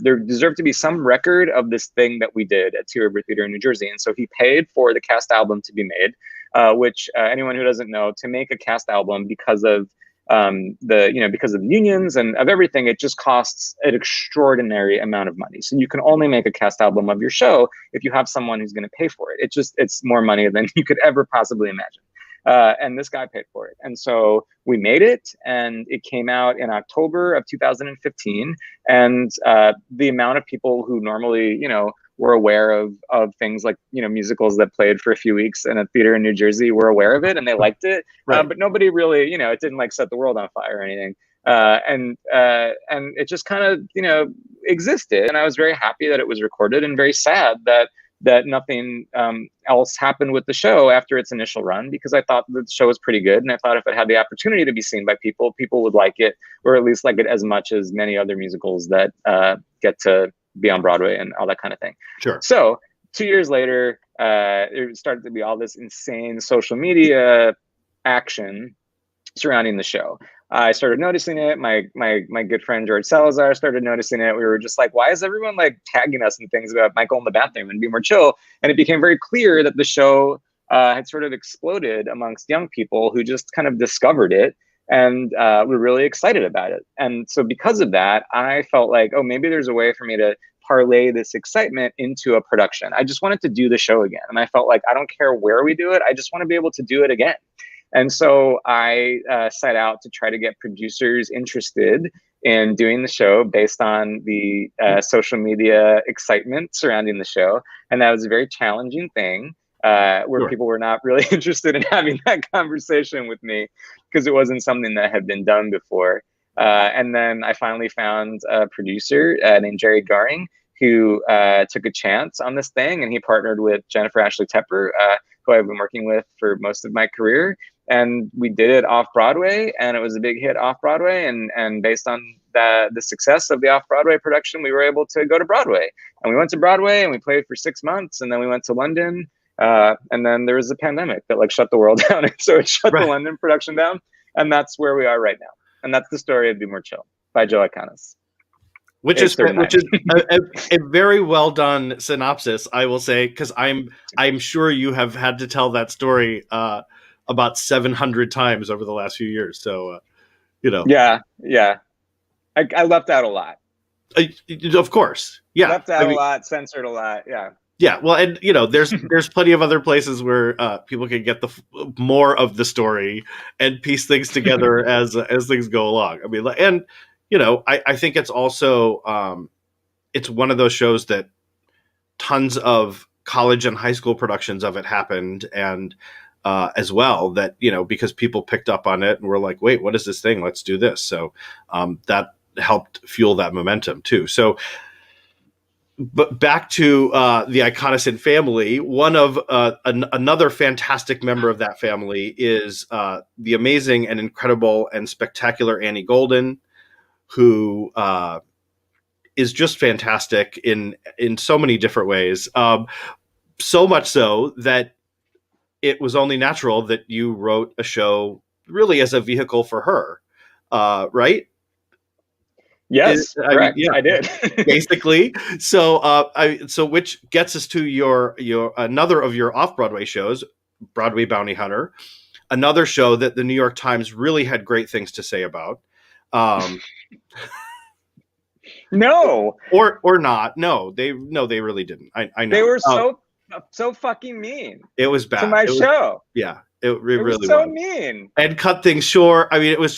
there deserved to be some record of this thing that we did at Two River Theater in New Jersey. And so he paid for the cast album to be made, which anyone who doesn't know, to make a cast album, because of because of unions and of everything, it just costs an extraordinary amount of money. So you can only make a cast album of your show if you have someone who's going to pay for it. It's more money than you could ever possibly imagine. And this guy paid for it. And so we made it, and it came out in October of 2015. And the amount of people who normally, were aware of things like, musicals that played for a few weeks in a theater in New Jersey were aware of it, and they liked it. Right. But nobody really, it didn't like set the world on fire or anything. And it just kind of, existed. And I was very happy that it was recorded, and very sad that nothing else happened with the show after its initial run, because I thought the show was pretty good. And I thought if it had the opportunity to be seen by people would like it, or at least like it as much as many other musicals that get to be on Broadway and all that kind of thing. Sure. So 2 years later, there started to be all this insane social media action surrounding the show. I started noticing it. My good friend George Salazar started noticing it. We were just like, why is everyone like tagging us and things about Michael in the bathroom and Be More Chill? And it became very clear that the show had sort of exploded amongst young people who just kind of discovered it, and were really excited about it. And so because of that, I felt like, oh, maybe there's a way for me to parlay this excitement into a production. I just wanted to do the show again. And I felt like, I don't care where we do it, I just want to be able to do it again. And so I set out to try to get producers interested in doing the show based on the social media excitement surrounding the show. And that was a very challenging thing, where sure. People were not really interested in having that conversation with me, because it wasn't something that had been done before. And then I finally found a producer named Jerry Garing, who took a chance on this thing, and he partnered with Jennifer Ashley Tepper, who I've been working with for most of my career. And we did it off Broadway, and it was a big hit off Broadway. And based on the success of the off Broadway production, we were able to go to Broadway. And we went to Broadway, and we played for 6 months, and then we went to London. And then there was a pandemic that like shut the world down. And so it shut the London production down. And that's where we are right now. And that's the story of Be More Chill by Joe Iconis. Which is a very well done synopsis, I will say, because I'm sure you have had to tell that story about 700 times over the last few years. So, Yeah. I left out a lot. Of course. Yeah. Left out a lot, censored a lot. Yeah. Yeah. Well, and there's plenty of other places where people can get more of the story and piece things together as things go along. I mean, and I think it's also it's one of those shows that tons of college and high school productions of it happened, and as well, that because people picked up on it and were like, wait, what is this thing? Let's do this. So that helped fuel that momentum too. So, but back to the Iconis family, one of another fantastic member of that family is the amazing and incredible and spectacular Annie Golden, who is just fantastic in so many different ways. So much so that it was only natural that you wrote a show really as a vehicle for her, right? Yes, correct. I did. Basically. So, so which gets us to your another of your off-Broadway shows, Broadway Bounty Hunter, another show that the New York Times really had great things to say about. No, or not. No, they really didn't. I know. they were so fucking mean It was to bad. my show. Yeah, it It really was so was. mean. And cut things short. I mean, it was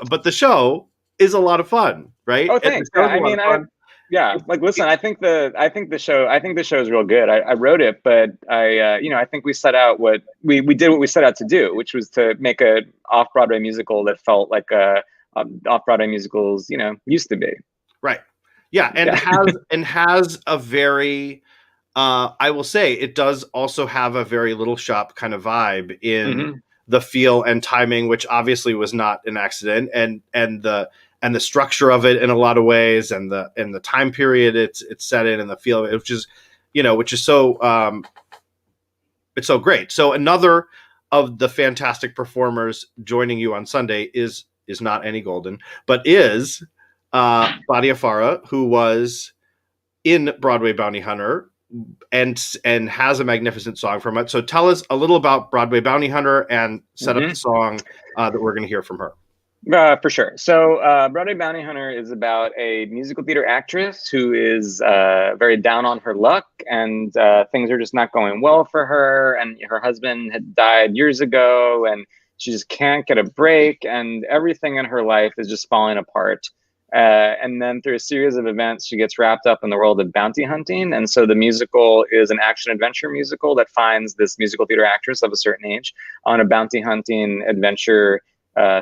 but the show is a lot of fun, right? Oh, And the thanks. Yeah, show's a I lot mean, of fun. like, listen, I think the show is real good. I wrote it, but I think we set out we did what we set out to do, which was to make a off-Broadway musical that felt like off-Broadway musicals, used to be. Right. Yeah, and has a very I will say it does also have a very Little Shop kind of vibe in the feel and timing, which obviously was not an accident, and the structure of it in a lot of ways, and the time period it's set in, and the feel of it, which is so it's so great. So another of the fantastic performers joining you on Sunday is not Annie Golden, but is Badia Farah, who was in Broadway Bounty Hunter and has a magnificent song from it. So tell us a little about Broadway Bounty Hunter and set up the song that we're going to hear from her. For sure. So Broadway Bounty Hunter is about a musical theater actress who is very down on her luck, and things are just not going well for her, and her husband had died years ago, and she just can't get a break, and everything in her life is just falling apart. And then through a series of events, she gets wrapped up in the world of bounty hunting. And so the musical is an action-adventure musical that finds this musical theater actress of a certain age on a bounty hunting adventure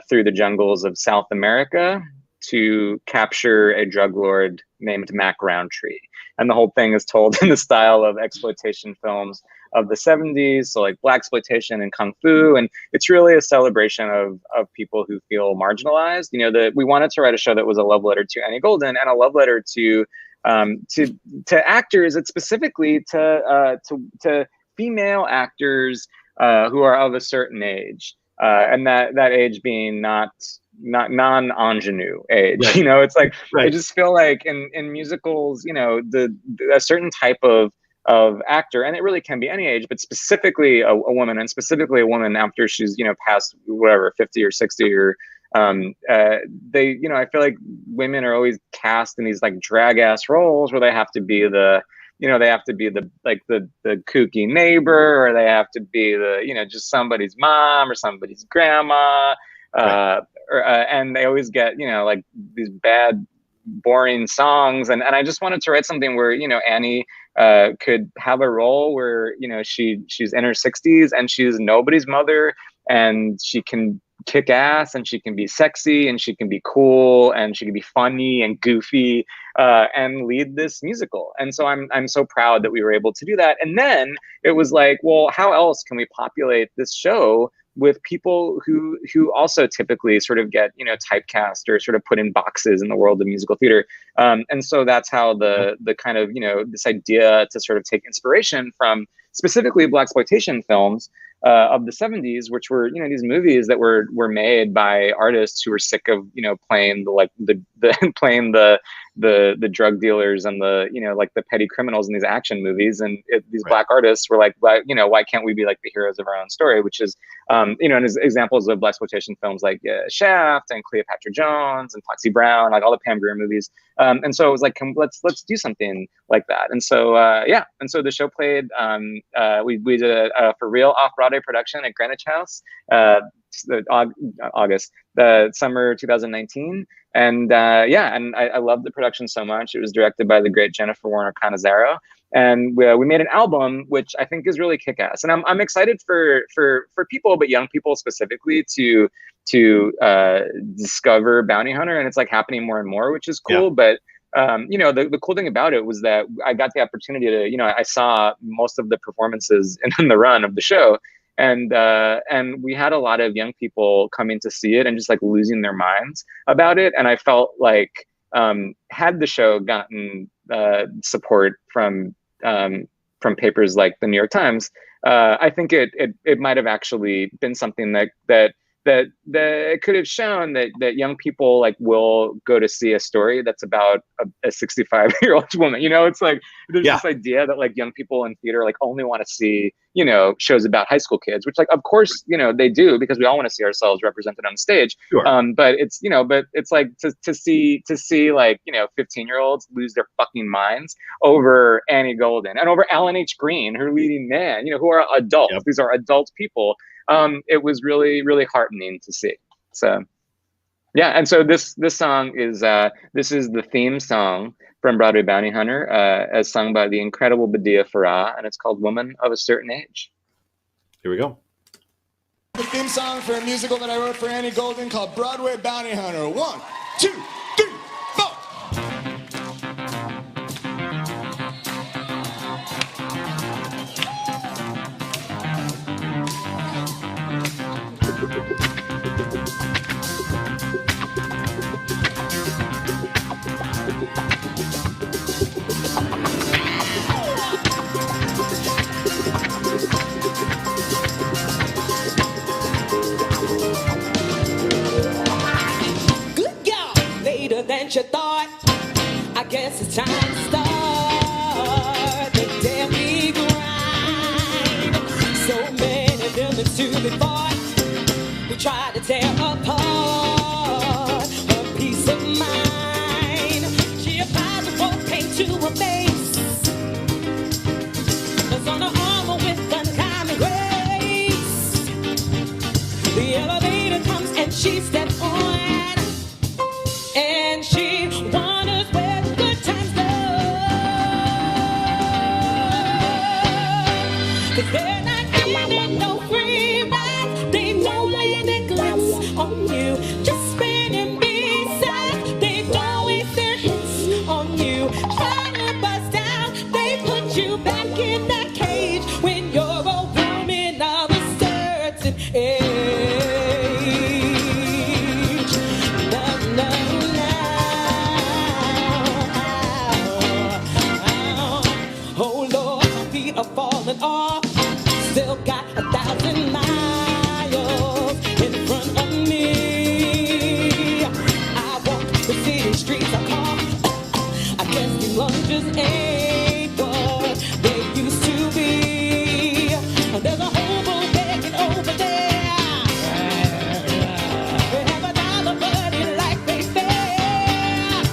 through the jungles of South America to capture a drug lord named Mac Roundtree. And the whole thing is told in the style of exploitation films of the 70s, so like blaxploitation and kung fu, and it's really a celebration of people who feel marginalized. We wanted to write a show that was a love letter to Annie Golden and a love letter to actors, and specifically to female actors who are of a certain age, and that age being not non-ingenue age. Right. It's like, right. I just feel like in musicals, a certain type of actor, and it really can be any age, but specifically a woman, and specifically a woman after she's past whatever 50 or 60 or I feel like women are always cast in these like drag ass roles where they have to be the kooky neighbor, or they have to be the just somebody's mom or somebody's grandma, and they always get like these bad boring songs, and I just wanted to write something where Annie could have a role where she's in her 60s and she's nobody's mother, and she can kick ass, and she can be sexy, and she can be cool, and she can be funny and goofy, and lead this musical. And so I'm so proud that we were able to do that. And then it was like, well, how else can we populate this show with people who also typically sort of get typecast or sort of put in boxes in the world of musical theater, and so that's how the kind of this idea to sort of take inspiration from specifically blaxploitation films of the 70s, which were these movies that were made by artists who were sick of playing playing the drug dealers and the petty criminals in these action movies, and these Black artists were like, why can't we be like the heroes of our own story, which is and examples of blaxploitation films like Shaft and Cleopatra Jones and Foxy Brown, like all the Pam Grier movies, and so it was like, let's do something like that. And so and so the show played, we did a for real off-Broadway production at Greenwich House August, the summer 2019. And and I loved the production so much. It was directed by the great Jennifer Warner Cannizzaro, and we made an album which I think is really kick-ass. And I'm excited for people, but young people specifically, to discover Bounty Hunter, and it's like happening more and more, which is cool. Yeah. But the cool thing about it was that I got the opportunity to I saw most of the performances in the run of the show. And we had a lot of young people coming to see it and just like losing their minds about it. And I felt like had the show gotten support from papers like the New York Times, I think it might have actually been something that that it could have shown that young people like will go to see a story that's about a 65-year-old woman. It's like there's this idea that like young people in theater like only want to see shows about high school kids, which like of course they do, because we all want to see ourselves represented on stage. Sure. But it's like to see like 15-year-olds lose their fucking minds over Annie Golden and over Alan H. Green, her leading man, who are adults. Yep. These are adult people. It was really, really heartening to see. So, yeah. And so this song is this is the theme song from Broadway Bounty Hunter, as sung by the incredible Badia Farah, and it's called "Woman of a Certain Age." Here we go. The theme song for a musical that I wrote for Annie Golden called Broadway Bounty Hunter. 1, 2, 3, 4. Than you thought. I guess it's time to start the daily grind. So many buildings to be fought. We try to tear apart her peace of mind. She applies a rope paint to her face. That's on her armor with uncommon grace. The elevator comes and she steps on. And she wonders where the good times go. 'Cause they're not giving no free rides. They don't lay their glance on you. Just spinning B-sides. They don't waste their hits on you. Trying to bust out, they put you back in that cage when you're a woman of a certain age. Falling off, still got 1,000 miles in front of me. I walk the city streets, I call. I guess these lunges ain't what they used to be. There's a hobo begging over there. They have $1, but it like they fair.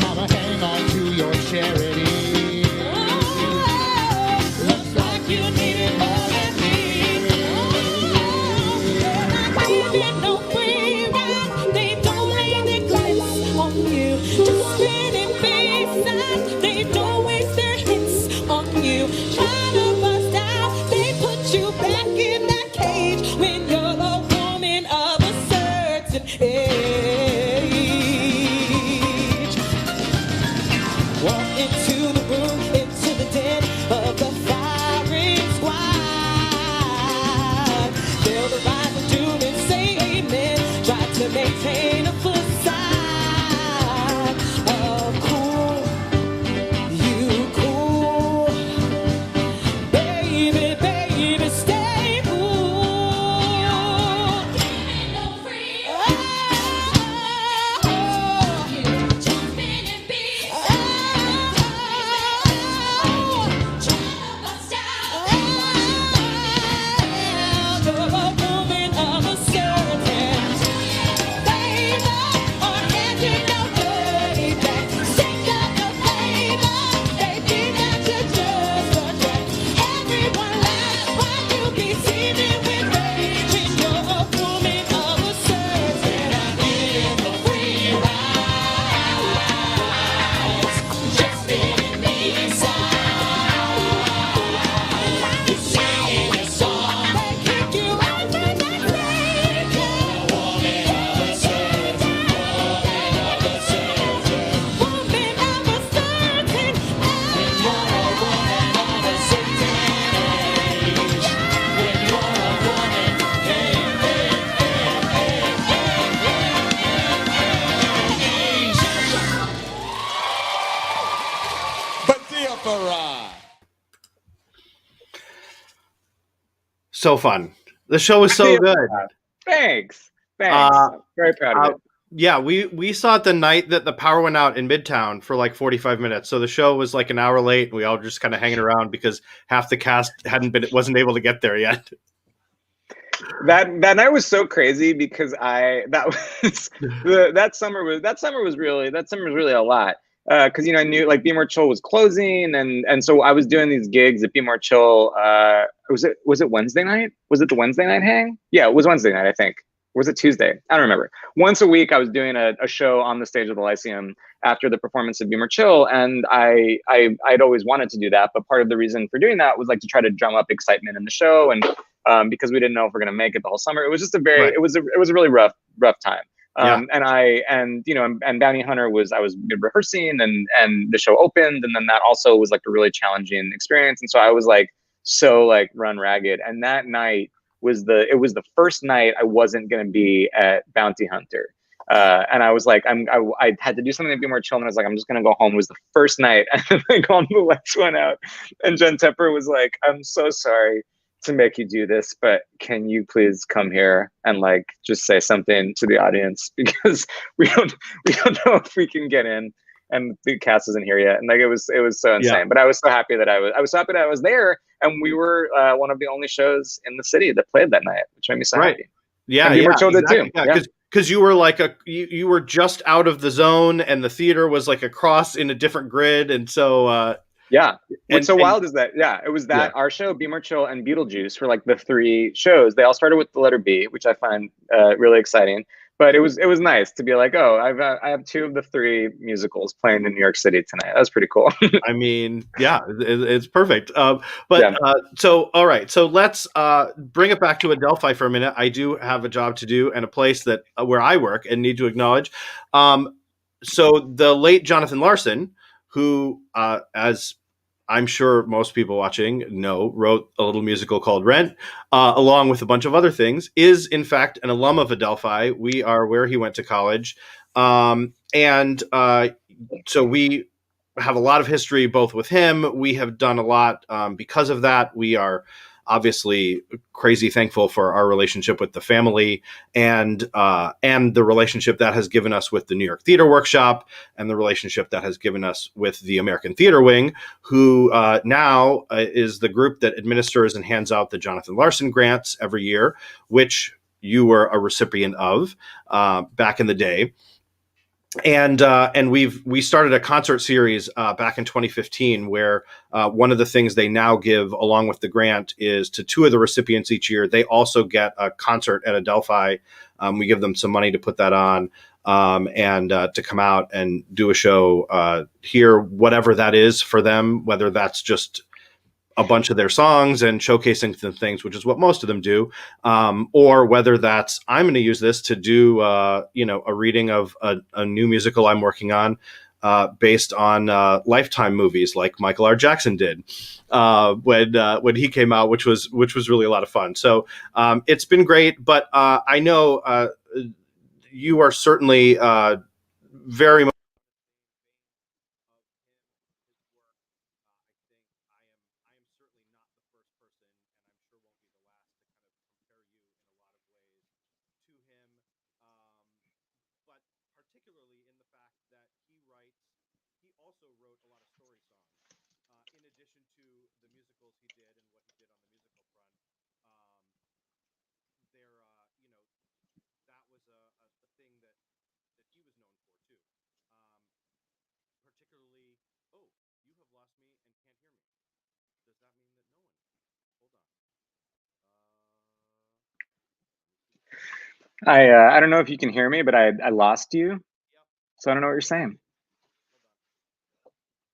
Mama, hang on to your charity. You need it more than me. They're not giving no free ride. They don't lay their glance on you. Just spinning B-sides. They don't waste their hits on you. Trying to bust out, they put you back in that cage when you're a woman of a certain age. Walk into the room, into the den of the firing squad. They'll rise and do and say amen. Try to maintain a facade of cool. You cool. Baby, baby, stay cool. No free. Jumping and beats. So fun. The show was so good. Thanks. Uh, I'm very proud of uh, it. yeah, we saw it the night that the power went out in Midtown for like 45 minutes. So the show was like an hour late, and we all just kind of hanging around because half the cast wasn't able to get there yet. That night was so crazy because that summer was really a lot. Because I knew like Be More Chill was closing, and so I was doing these gigs at Be More Chill. Was it Wednesday night? Was it the Wednesday night hang? Yeah, it was Wednesday night, I think. Was it Tuesday? I don't remember. Once a week, I was doing a show on the stage of the Lyceum after the performance of Be More Chill, and I'd always wanted to do that. But part of the reason for doing that was like to try to drum up excitement in the show, and because we didn't know if we're going to make it the whole summer. It was just Right. it was a really rough time. Yeah. And Bounty Hunter I was rehearsing, and the show opened, and then that also was like a really challenging experience. And so I was like so like run ragged. And that night was the first night I wasn't going to be at Bounty Hunter. And I was like, I had to do something to Be More Chill, and I was like, I'm just gonna go home. It was the first night, and like all the lights went out, and Jen Tepper was like, I'm so sorry to make you do this, but can you please come here and like just say something to the audience, because we don't know if we can get in, and the cast isn't here yet. And like it was so insane. Yeah. But I was so happy that I was happy that I was there, and we were one of the only shows in the city that played that night, which made me so Right. happy. Yeah, And Be More Chill did too. Yeah, because you were like you were just out of the zone, and the theater was like across in a different grid, and so Yeah. What's so and- wild is that, it was that our show, Be More Chill, and Beetlejuice were like the three shows. They all started with the letter B, which I find really exciting. But it was nice to be like, oh, I have two of the three musicals playing in New York City tonight. That's pretty cool. I mean, yeah, it's perfect. So all right, so let's bring it back to Adelphi for a minute. I do have a job to do and a place that where I work and need to acknowledge. So the late Jonathan Larson, who, as I'm sure most people watching know, wrote a little musical called Rent, along with a bunch of other things, is in fact an alum of Adelphi. We are where he went to college. So we have a lot of history both with him. We have done a lot because of that. We are obviously crazy thankful for our relationship with the family and the relationship that has given us with the New York Theater Workshop, and the relationship that has given us with the American Theater Wing, who now is the group that administers and hands out the Jonathan Larson grants every year, which you were a recipient of back in the day. And we started a concert series back in 2015, where one of the things they now give along with the grant is to two of the recipients each year. They also get a concert at Adelphi. We give them some money to put that on and to come out and do a show here, whatever that is for them, whether that's just a bunch of their songs and showcasing some things, which is what most of them do, or whether that's I'm going to use this to do a reading of a new musical I'm working on based on Lifetime movies, like Michael R. Jackson did when he came out, which was really a lot of fun. So it's been great, but I know you are certainly very much. I don't know if you can hear me, but I lost you, so I don't know what you're saying.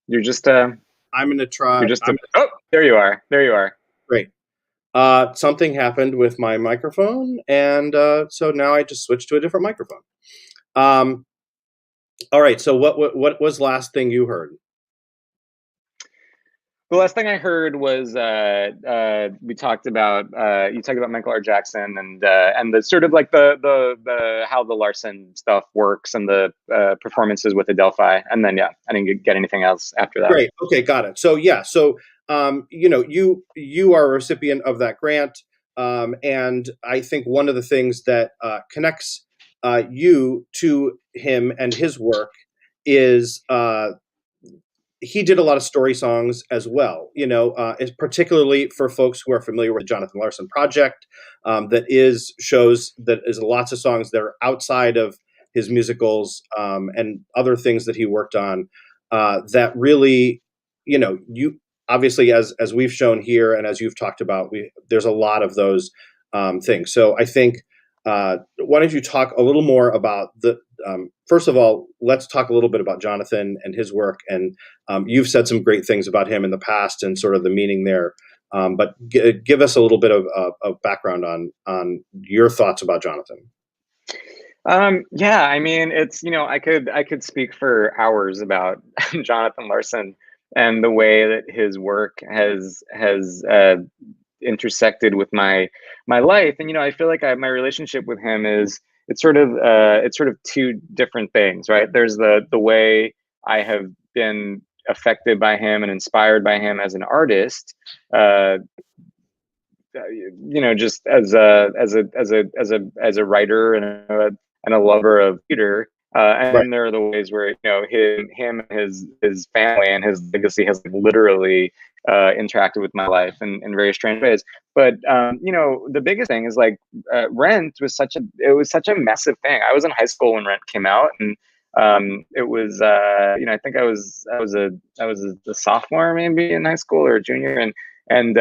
You're just I'm going to try. Oh, there you are. Great. Something happened with my microphone, and so now I just switched to a different microphone. All right. So what was last thing you heard? The last thing I heard was we talked about you talked about Michael R. Jackson and the sort of like the how the Larson stuff works and the performances with Adelphi, and then I didn't get anything else after that. Great. Okay, got it. So you are a recipient of that grant. And I think one of the things that connects you to him and his work is he did a lot of story songs as well, particularly for folks who are familiar with the Jonathan Larson Project, shows that is lots of songs that are outside of his musicals and other things that he worked on that really, you obviously, as we've shown here and as you've talked about, there's a lot of those things. So I think, why don't you talk a little more about first of all, let's talk a little bit about Jonathan and his work. And you've said some great things about him in the past and sort of the meaning there. But give us a little bit of background on your thoughts about Jonathan. Yeah, I mean, it's, I could speak for hours about Jonathan Larson and the way that his work has intersected with my life. And I feel like my relationship with him is it's sort of two different things, right? There's the way I have been affected by him and inspired by him as an artist, just as a writer and a lover of theater. And Right. then there are the ways where him and his family and his legacy has literally interacted with my life in very strange ways. But the biggest thing is like Rent was such a massive thing. I was in high school when Rent came out, and it was I think I was a sophomore maybe in high school or a junior, and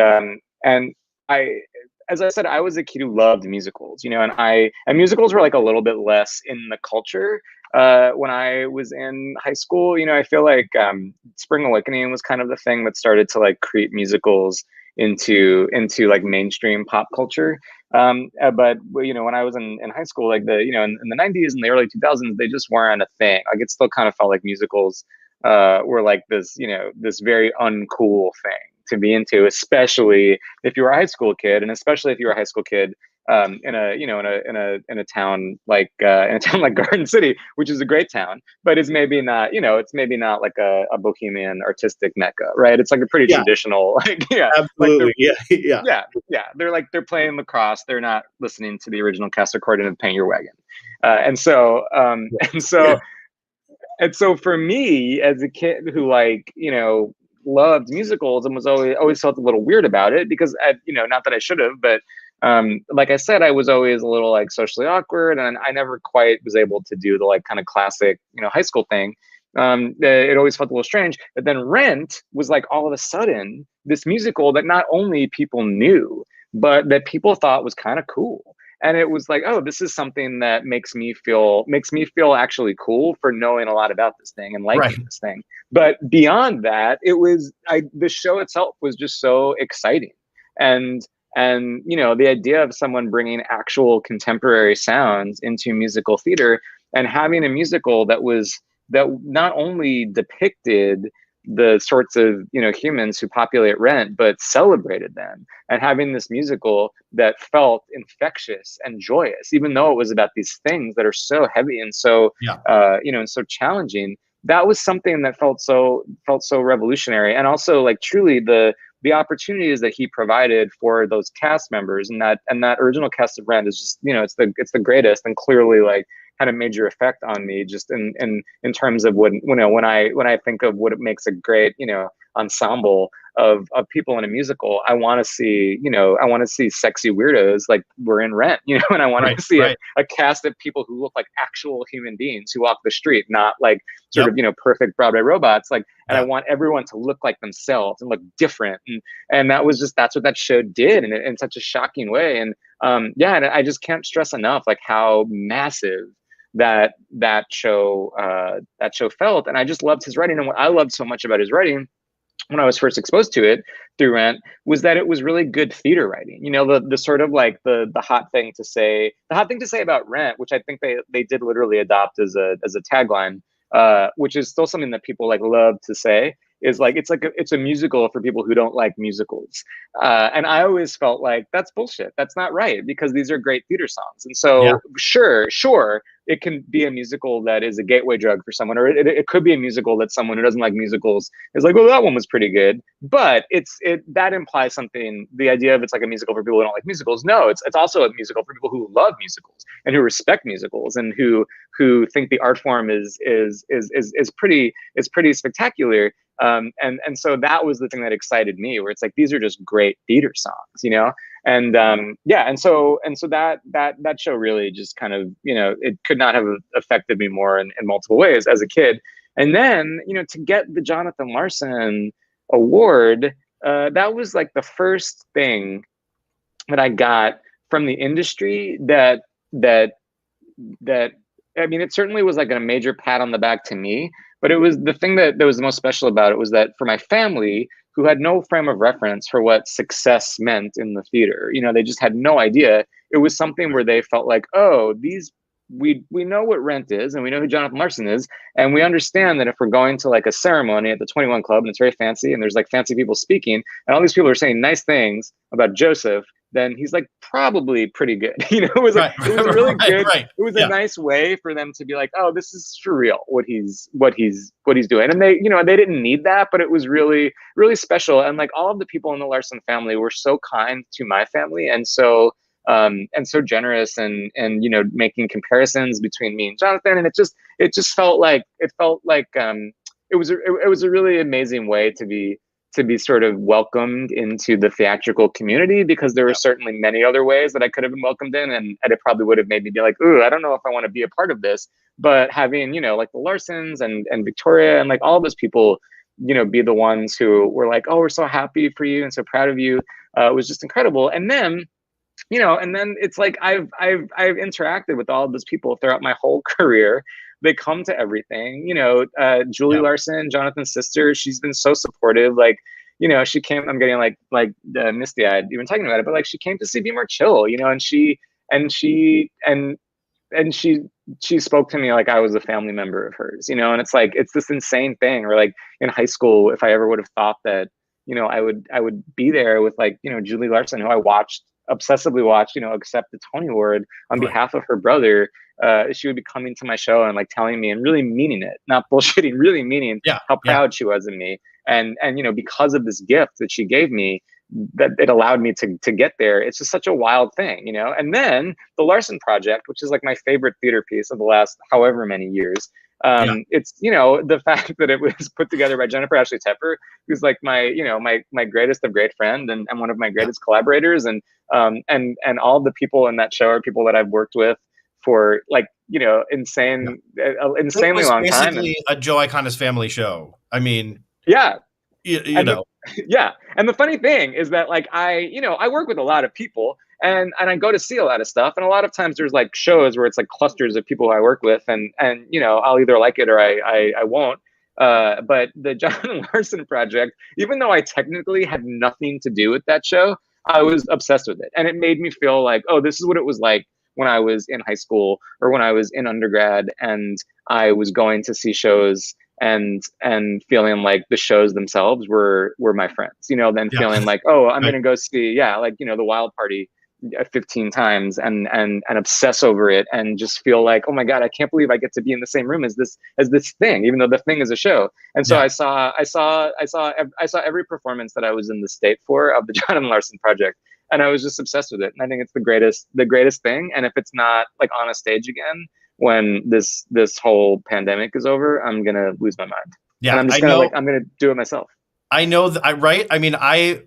I, as I said, I was a kid who loved musicals, and musicals were like a little bit less in the culture when I was in high school. I feel like Spring Awakening was kind of the thing that started to like create musicals into like mainstream pop culture. But when I was in high school, like in the 90s and the early 2000s, they just weren't a thing. Like it still kind of felt like musicals were like this very uncool thing to be into, especially if you were a high school kid, and especially if you were a high school kid in a town like Garden City, which is a great town, but is maybe not like a bohemian artistic mecca, right? It's like a pretty traditional, like Absolutely, yeah. They're playing lacrosse. They're not listening to the original cast recording of "Paint Your Wagon," and so for me as a kid who loved musicals and was always felt a little weird about it because not that I should have, but like I said, I was always a little like socially awkward, and I never quite was able to do the like kind of classic high school thing. It always felt a little strange. But then Rent was like all of a sudden this musical that not only people knew, but that people thought was kind of cool. And it was like, oh, this is something that makes me feel actually cool for knowing a lot about this thing and liking this thing. But beyond that, the show itself was just so exciting. And the idea of someone bringing actual contemporary sounds into musical theater and having a musical that not only depicted the sorts of humans who populate Rent, but celebrated them, and having this musical that felt infectious and joyous, even though it was about these things that are so heavy and so and so challenging. That was something that felt so revolutionary, and also like truly the opportunities that he provided for those cast members and that original cast of Rent is just it's the greatest, and clearly like had a major effect on me just in terms of when I think of what it makes a great ensemble of people in a musical. I want to see sexy weirdos like we're in Rent, and I want to see a cast of people who look like actual human beings who walk the street, not like sort of perfect Broadway robots. Like, and I want everyone to look like themselves and look different, and that's what that show did in such a shocking way. And and I just can't stress enough like how massive that show felt. And I just loved his writing. And what I loved so much about his writing when I was first exposed to it through Rent was that it was really good theater writing. The sort of like the hot thing to say about Rent, which I think they did literally adopt as a tagline, which is still something that people like love to say, is like it's a musical for people who don't like musicals. And I always felt like that's bullshit. That's not right, because these are great theater songs. And so sure, it can be a musical that is a gateway drug for someone, or it could be a musical that someone who doesn't like musicals is like, well, that one was pretty good. But that implies something. The idea of it's like a musical for people who don't like musicals. No, it's also a musical for people who love musicals and who respect musicals and who think the art form is pretty spectacular. And so that was the thing that excited me, where it's like, these are just great theater songs, you know? And and so that show really just kind of, you know, it could not have affected me more in multiple ways as a kid. And then, you know, to get the Jonathan Larson award, that was like the first thing that I got from the industry that I mean, it certainly was like a major pat on the back to me, but it was the thing that was the most special about it was that for my family, who had no frame of reference for what success meant in the theater, you know, they just had no idea. It was something where they felt like, oh, we know what Rent is, and we know who Jonathan Larson is, and we understand that if we're going to like a ceremony at the 21 Club and it's very fancy and there's like fancy people speaking and all these people are saying nice things about Joseph, then he's like probably pretty good. You know, it was like it was a really good. It was a nice way for them to be like, oh, this is for real what he's doing. And they, you know, they didn't need that, but it was really, really special. And like all of the people in the Larson family were so kind to my family and so generous and you know, making comparisons between me and Jonathan. And it just felt like it was a really amazing way to be sort of welcomed into the theatrical community, because there were certainly many other ways that I could have been welcomed in, and it probably would have made me be like, ooh, I don't know if I want to be a part of this. But having, you know, like the Larsons and Victoria and like all those people, you know, be the ones who were like, oh, we're so happy for you and so proud of you, was just incredible. And then, you know, and then it's like I've interacted with all of those people throughout my whole career. They come to everything, you know. Julie Larson, Jonathan's sister, she's been so supportive. Like, you know, she came. I'm getting like misty eyed even talking about it, but like she came to see Be More Chill, you know, and she spoke to me like I was a family member of hers, you know. And it's like it's this insane thing. Or like in high school, if I ever would have thought that, you know, I would be there with like, you know, Julie Larson, who I obsessively watched, you know, accept the Tony Award on behalf of her brother. She would be coming to my show and like telling me and really meaning it, not bullshitting, really meaning how proud she was of me. And, you know, because of this gift that she gave me, that it allowed me to get there. It's just such a wild thing, you know? And then the Larson Project, which is like my favorite theater piece of the last however many years. It's, you know, the fact that it was put together by Jennifer Ashley Tepper, who's like my, you know, my greatest of great friend and one of my greatest collaborators. And all the people in that show are people that I've worked with for like, you know, insanely long time. Basically a Joe Iconis family show. I mean, you know. And the funny thing is that like I work with a lot of people and I go to see a lot of stuff, and a lot of times there's like shows where it's like clusters of people who I work with, and you know, I'll either like it or I won't. But the Jonathan Larson Project, even though I technically had nothing to do with that show, I was obsessed with it, and it made me feel like, oh, this is what it was like when I was in high school or when I was in undergrad, and I was going to see shows and feeling like the shows themselves were my friends, you know, then feeling like, oh, I'm going to go see, like, you know, The Wild Party 15 times and obsess over it and just feel like, oh my God, I can't believe I get to be in the same room as this thing, even though the thing is a show. And so I saw every performance that I was in the state for of the Jonathan Larson Project. And I was just obsessed with it. And I think it's the greatest thing. And if it's not like on a stage again, when this whole pandemic is over, I'm going to lose my mind. Yeah. And I'm just going to I'm going to do it myself. I know that right. I mean, I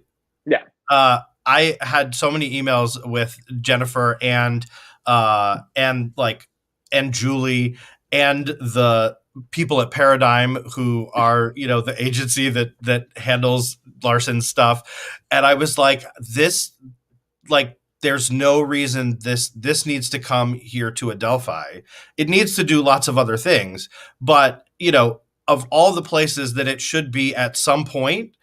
had so many emails with Jennifer and Julie and the people at Paradigm who are, you know, the agency that handles Larson's stuff. And I was like, there's no reason this needs to come here to Adelphi. It needs to do lots of other things, but, you know, of all the places that it should be at some point,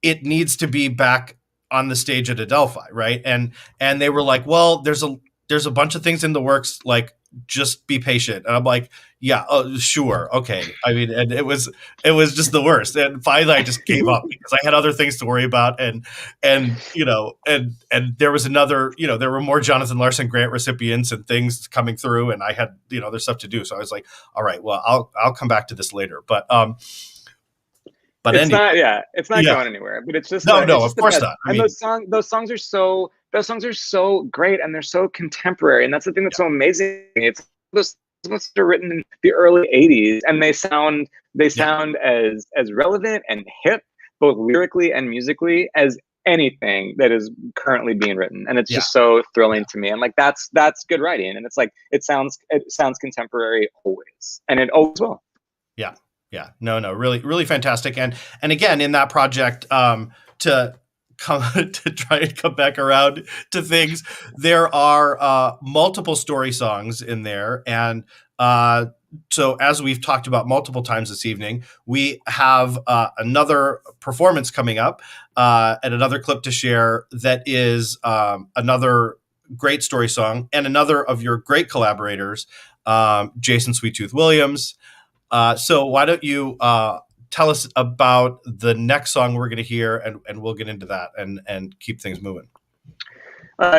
it needs to be back on the stage at Adelphi, right? And they were like, well, there's a bunch of things in the works, like just be patient. And I'm like, yeah, oh, sure. Okay. I mean, and it was just the worst. And finally I just gave up because I had other things to worry about. And there was another, there were more Jonathan Larson grant recipients and things coming through, and I had, there's stuff to do. So I was like, all right, well, I'll come back to this later. But it's anyway, it's not going anywhere, but it's just, no, it's just of course not. I mean, those songs are so great, and they're so contemporary. And that's the thing that's so amazing. It's those songs are written in the early 80s, and they sound as relevant and hip, both lyrically and musically, as anything that is currently being written. And it's just so thrilling to me. And like, that's good writing. And it's like, it sounds contemporary always, and it always will. Yeah, no, really, really fantastic. And again, in that project, to try and come back around to things, there are multiple story songs in there. And so as we've talked about multiple times this evening, we have another performance coming up and another clip to share that is another great story song and another of your great collaborators, Jason Sweet Tooth Williams. So why don't you tell us about the next song we're going to hear, and we'll get into that and keep things moving.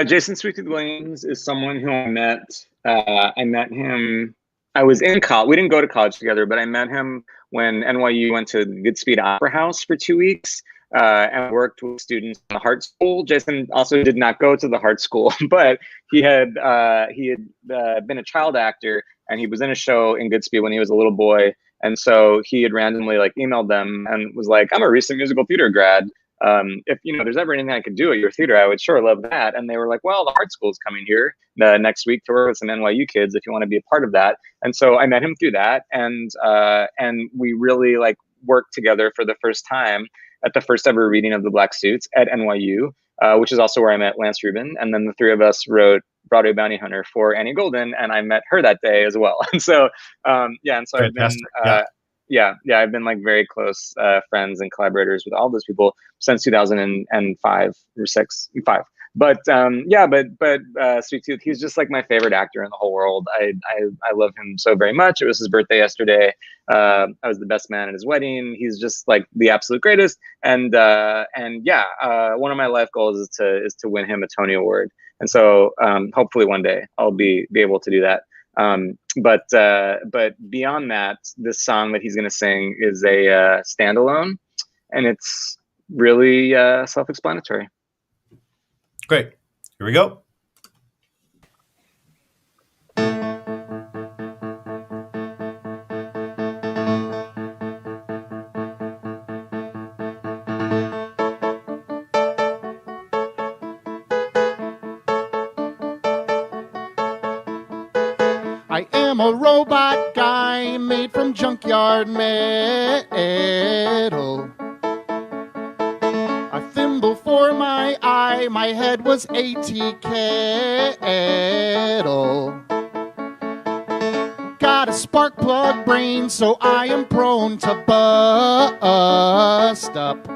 Jason Sweet Tooth Williams is someone who I met. I met him. I was in college. We didn't go to college together, but I met him when NYU went to the Goodspeed Opera House for 2 weeks and worked with students in the Hart School. Jason also did not go to the Hart School, but he had been a child actor, and he was in a show in Goodspeed when he was a little boy. And so he had randomly emailed them and was like, I'm a recent musical theater grad. If there's ever anything I could do at your theater, I would sure love that. And they were like, well, the Hart School is coming here next week to work with some NYU kids if you want to be a part of that. And so I met him through that, and we really worked together for the first time at the first ever reading of The Black Suits at NYU, which is also where I met Lance Rubin. And then the three of us wrote Broadway Bounty Hunter for Annie Golden, and I met her that day as well. And so I've been I've been very close friends and collaborators with all those people since 2005 or 5. But Sweet Tooth, he's just my favorite actor in the whole world. I love him so very much. It was his birthday yesterday. I was the best man at his wedding. He's just the absolute greatest. And one of my life goals is to win him a Tony Award. And so hopefully one day I'll be able to do that. But beyond that, this song that he's going to sing is a standalone, and it's really self-explanatory. Great. Here we go. I am a robot guy made from junkyard metal. A thimble for my eye, my head was a tea kettle. Got a spark plug brain, so I am prone to bust up.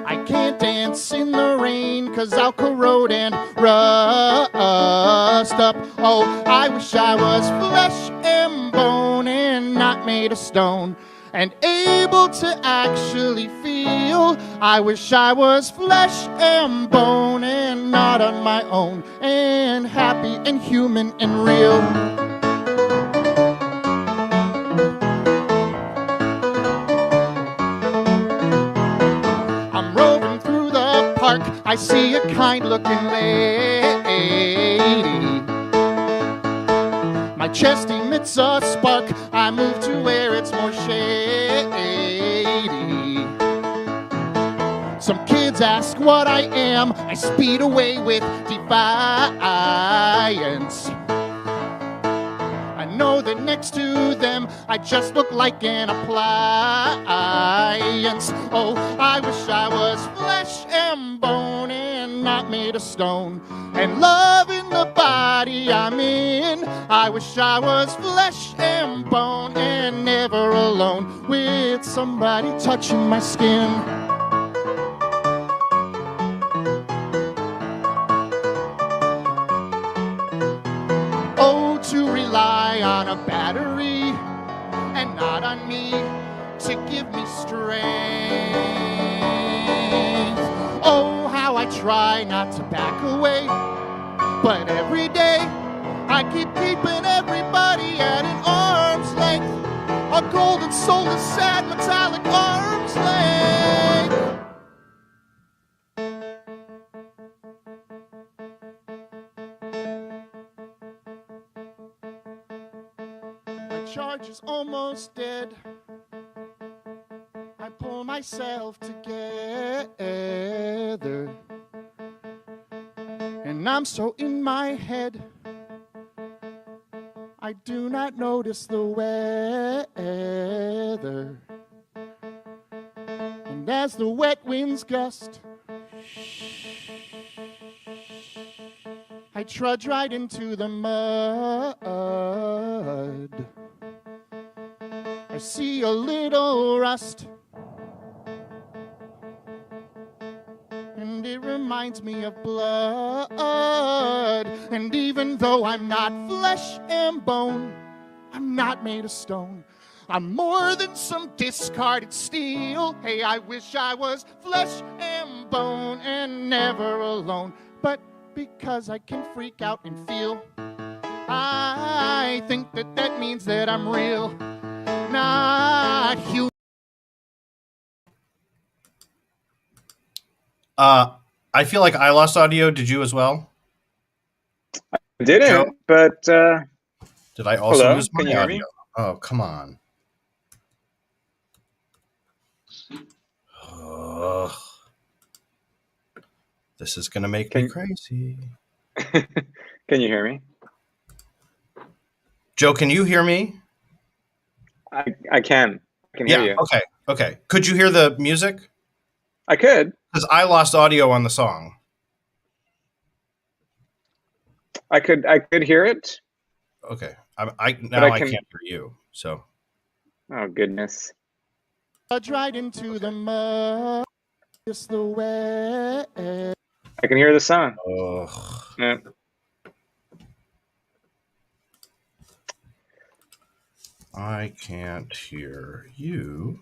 I can't dance in the rain, 'cause I'll corrode and rust up. Oh, I wish I was flesh and bone and not made of stone, and able to actually feel. I wish I was flesh and bone and not on my own, and happy and human and real. I'm roving through the park, I see a kind-looking lady. My chest emits a spark, I move to where it's more shady. Some kids ask what I am, I speed away with defiance. I know that next to them, I just look like an appliance. Oh, I wish I was flesh and bone and not made of stone, and loving the body I'm in. I wish I was flesh and bone and never alone, with somebody touching my skin. on a battery and not on me to give me strength. Oh, how I try not to back away, but every day I keep keeping everybody at an arm's length. A golden soulless, sad, metallic arm's length. My charge is almost dead. I pull myself together, and I'm so in my head, I do not notice the weather. And as the wet winds gust, I trudge right into the mud. I see a little rust, and it reminds me of blood. And even though I'm not flesh and bone, I'm not made of stone. I'm more than some discarded steel. Hey, I wish I was flesh and bone and never alone. But because I can freak out and feel, I think that that means that I'm real, not human. I feel like I lost audio. Did you as well? I didn't, Joe? but Did I also hello? lose my Can you hear audio? me? Oh, come on. Ugh. This is going to make me crazy. Can you hear me? Joe, can you hear me? I can. I can hear you. Okay. Could you hear the music? I could. Because I lost audio on the song. I could hear it. Okay. I can't hear you. So. Oh goodness. Trudge right into the mud. Just the way. I can hear the song. Ugh. Yeah. I can't hear you.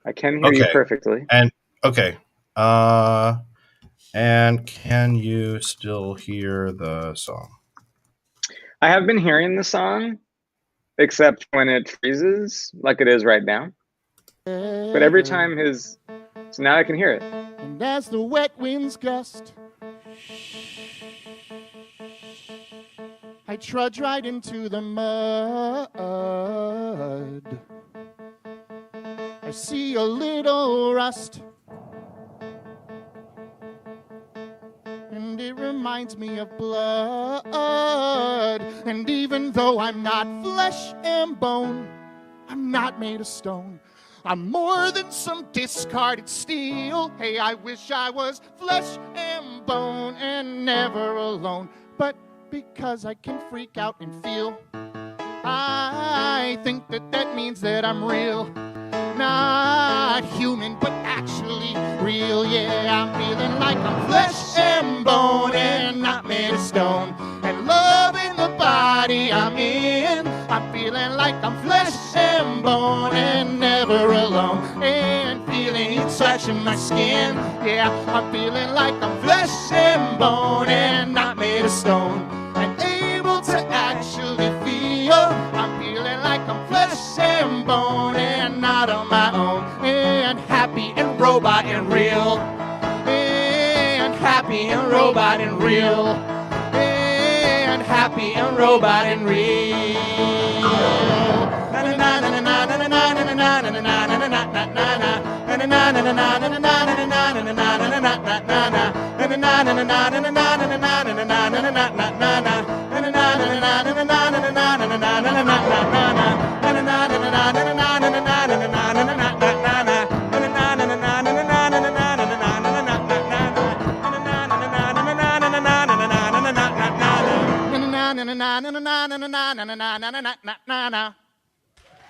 I can hear you perfectly. And and can you still hear the song? I have been hearing the song, except when it freezes, like it is right now. But every time so now I can hear it. And as the wet winds gust, I trudge right into the mud. I see a little rust, and it reminds me of blood. And even though I'm not flesh and bone, I'm not made of stone. I'm more than some discarded steel. Hey, I wish I was flesh and bone and never alone. But because I can freak out and feel, I think that that means that I'm real. Not human, but actually real. Yeah, I'm feeling like I'm flesh and bone and not made of stone. And loving the body I'm in, I'm feeling like I'm flesh and bone and never alone. And feeling it touching my skin. Yeah, I'm feeling like I'm flesh and bone and not made of stone. And able to actually feel, I'm feeling like I'm flesh and bone and not on my own. And happy and robot and real. And happy and robot and real. And happy and robot and real.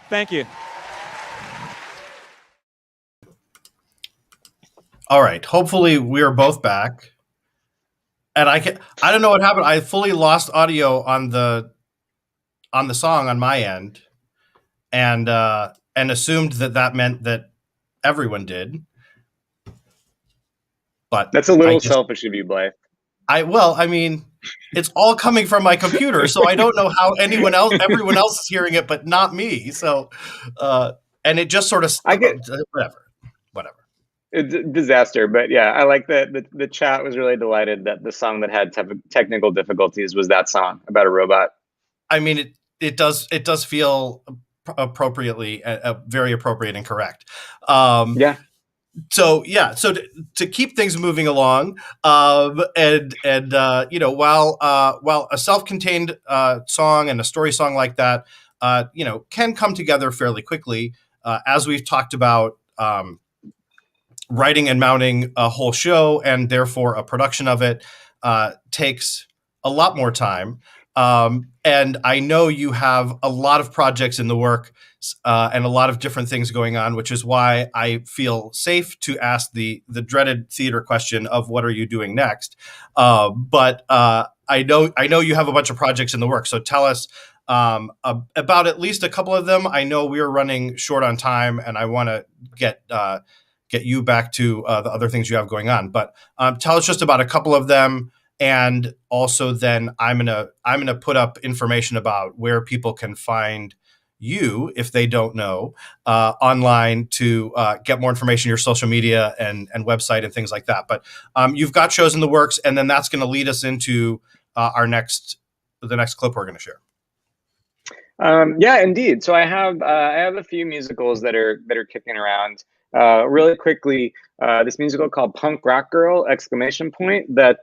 Thank you. All right. Hopefully we are both back. And I don't know what happened. I fully lost audio on the song on my end, and assumed that meant that everyone did. But That's a little selfish of you, Blythe. I mean, it's all coming from my computer, so I don't know how everyone else is hearing it, but not me. So, and it just sort of whatever. It's a disaster, but yeah, I like that the chat was really delighted that the song that had technical difficulties was that song about a robot. I mean, it does feel appropriately very appropriate and correct. Yeah. So to keep things moving along, and while a self-contained song and a story song like that, can come together fairly quickly, as we've talked about. Writing and mounting a whole show, and therefore a production of it, takes a lot more time. And I know you have a lot of projects in the work, and a lot of different things going on, which is why I feel safe to ask the dreaded theater question of what are you doing next. But I know you have a bunch of projects in the work, so tell us about at least a couple of them. I know we are running short on time, and I want to get you back to the other things you have going on. But tell us just about a couple of them, and also then I'm gonna put up information about where people can find you if they don't know online to get more information, your social media and website and things like that. But you've got shows in the works, and then that's going to lead us into the next clip we're going to share. Yeah, indeed. So I have a few musicals that are kicking around. Really quickly, this musical called Punk Rock Girl! Exclamation point that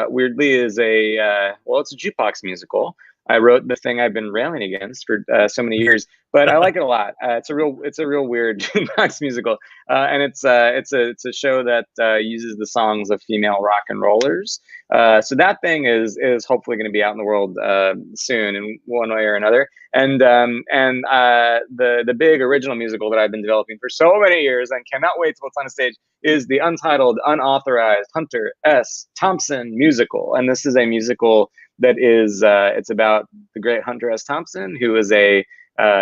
weirdly is it's a jukebox musical. I wrote the thing I've been railing against for so many years, but I like it a lot. It's a real weird jukebox musical, and it's a show that uses the songs of female rock and rollers. So that thing is hopefully going to be out in the world soon in one way or another. And the big original musical that I've been developing for so many years and cannot wait till it's on a stage is the untitled, unauthorized Hunter S. Thompson musical. And this is a musical that is it's about the great Hunter S. Thompson, who is a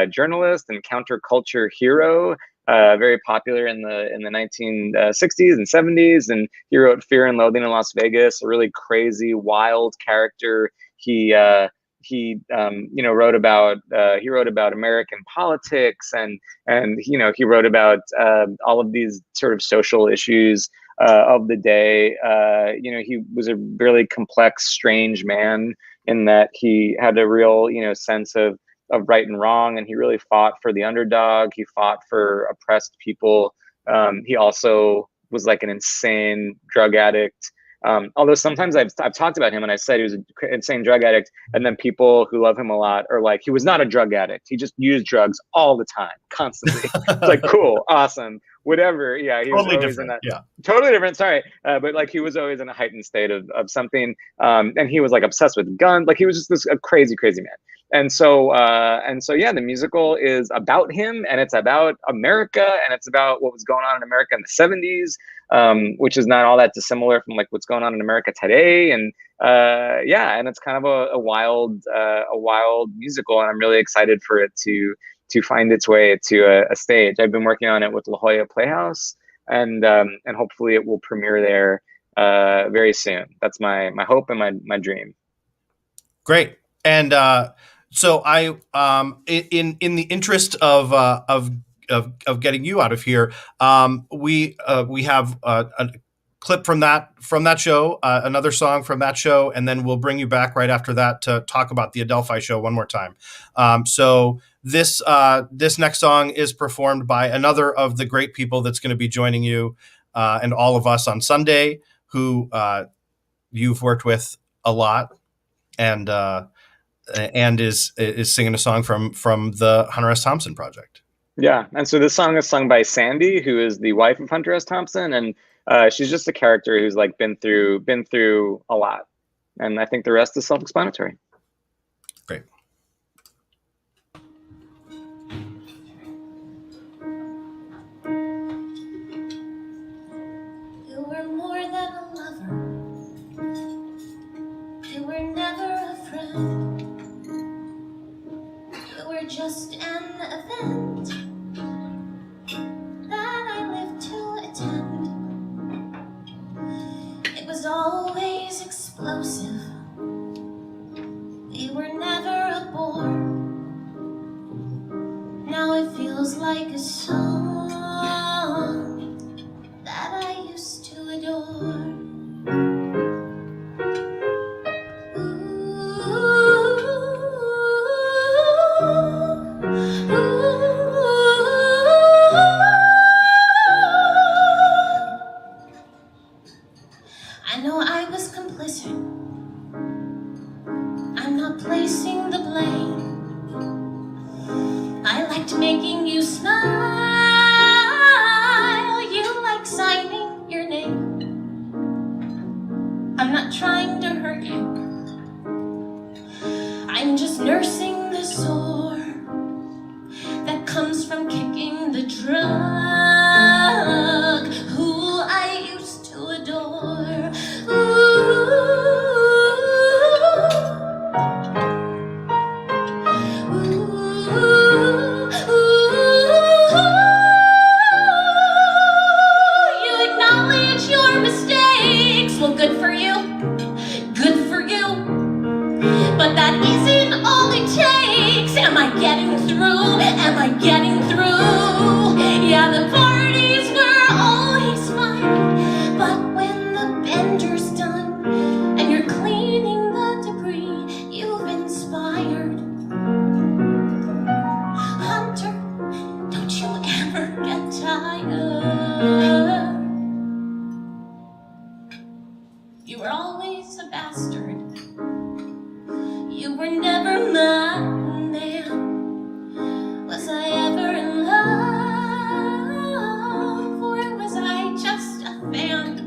journalist and counterculture hero, very popular in the 1960s and 70s. And he wrote Fear and Loathing in Las Vegas, a really crazy, wild character. He wrote about American politics, and he wrote about all of these sort of social issues of the day. He was a really complex, strange man in that he had a real sense of right and wrong, and he really fought for the underdog. He fought for oppressed people. He also was like an insane drug addict. Although sometimes I've talked about him and I said he was an insane drug addict, and then people who love him a lot are like, he was not a drug addict. He just used drugs all the time, constantly. It's like, cool, awesome, whatever. Yeah, he totally was always different. Totally different. Sorry, but like he was always in a heightened state of something, and he was like obsessed with guns. Like he was just a crazy man. And so yeah, the musical is about him, and it's about America, and it's about what was going on in America in the 70s, which is not all that dissimilar from like what's going on in America today. And and it's kind of a wild musical, and I'm really excited for it to find its way to a stage. I've been working on it with La Jolla Playhouse, and hopefully it will premiere there very soon. That's my hope and my dream. Great. And so I, in the interest of getting you out of here, we have a clip from that show, another song from that show, and then we'll bring you back right after that to talk about the Adelphi show one more time. So this next song is performed by another of the great people that's going to be joining you and all of us on Sunday, who you've worked with a lot, and is singing a song from the Hunter S. Thompson project. Yeah, and so this song is sung by Sandy, who is the wife of Hunter S. Thompson, and she's just a character who's like been through a lot, and I think the rest is self-explanatory. Great. just an event that I lived to attend. It was always explosive. We were never a bore. Now it feels like a song that I used to adore. I know I was complicit. I'm not placing the blame. I liked making you smile. You like signing your name. I'm not trying to hurt you. I'm just nursing the sore that comes from kicking the drug who I used to adore. You acknowledge your mistakes. Well, good for you. Good for you. But that isn't all it takes. Am I getting through? Am I getting through? Yeah, the parties were always fun. But when the bender's done and you're cleaning the debris you've inspired, Hunter, don't you ever get tired. You were always a bastard. You were never my man. Was I ever in love, or was I just a fan?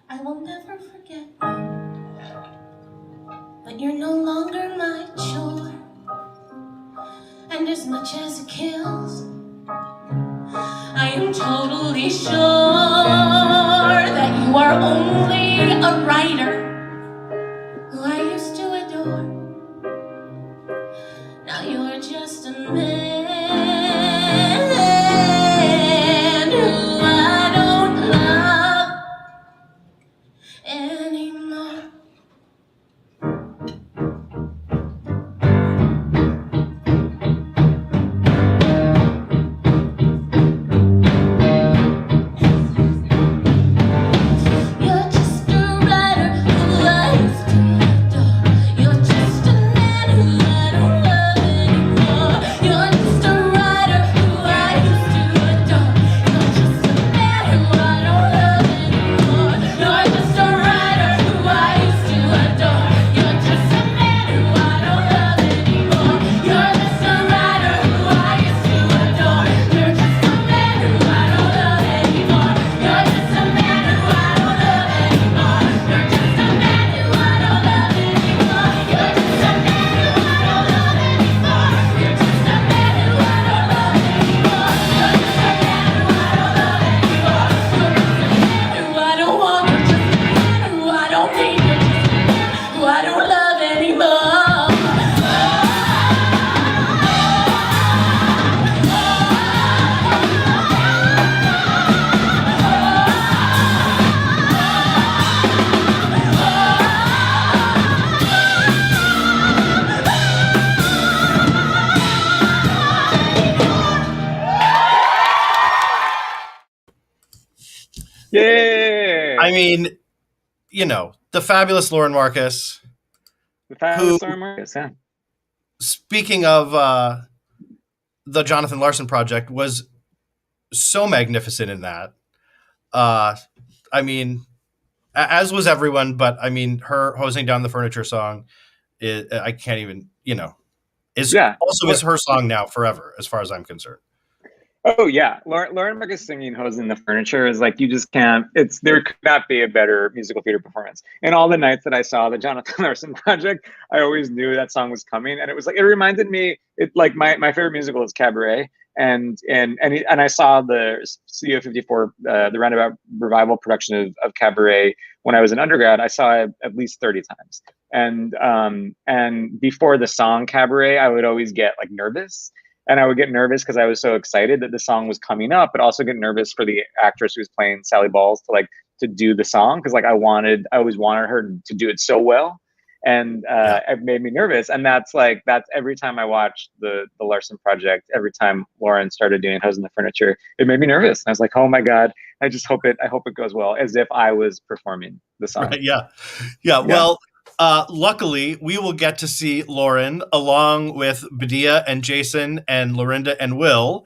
I will never forget you, but you're no longer my chore. And as much as it kills, I am totally sure that you are only a writer who I used to adore. Now you're just a man who I don't love anymore. You're just a writer who I used to adore. You're just a man who I don't love anymore. You're just a writer who I used to adore. You're just a man who I don't love anymore. You're just a writer who I used to adore. You're just a man who I don't love anymore. You're just a writer who I used to adore. You're just a man who I don't love anymore. You're just a man who I don't love anymore. You're just a man who I don't love anymore. You're just a man who I don't love anymore. You're just a man who I don't love anymore. You're just a man who I don't love anymore. You're just a man who I don't want. You're just a man who I don't need. You're just a man who I don't love anymore. Yay! I mean, you know, the fabulous Lauren Marcus. The fabulous who- Lauren Marcus, yeah. Speaking of the Jonathan Larson project, was so magnificent in that. I mean, as was everyone, but I mean, her hosing down the furniture song, I can't even, you know, is Yeah. also is her song now forever, as far as I'm concerned. Oh yeah, Lauren Marcus singing "Hose in the Furniture" is like, you just can't. There could not be a better musical theater performance. And all the nights that I saw the Jonathan Larson project, I always knew that song was coming, and it was like, it reminded me. It like my favorite musical is Cabaret, And I saw the Studio 54, the Roundabout Revival production of Cabaret when I was an undergrad. I saw it at least 30 times. And before the song Cabaret, I would always get like nervous. And I would get nervous because I was so excited that the song was coming up, but also get nervous for the actress who was playing Sally Balls to do the song, because like I always wanted her to do it so well. And it made me nervous. And that's every time I watched the Larson project, every time Lauren started doing Hose in the Furniture, it made me nervous. And I was like, oh my God, I hope it goes well, as if I was performing the song. Right, yeah. Well, luckily we will get to see Lauren along with Badia and Jason and Lorinda and Will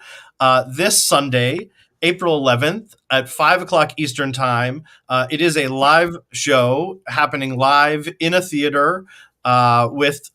this Sunday, April 11th at 5:00 Eastern time. It is a live show happening live in a theater with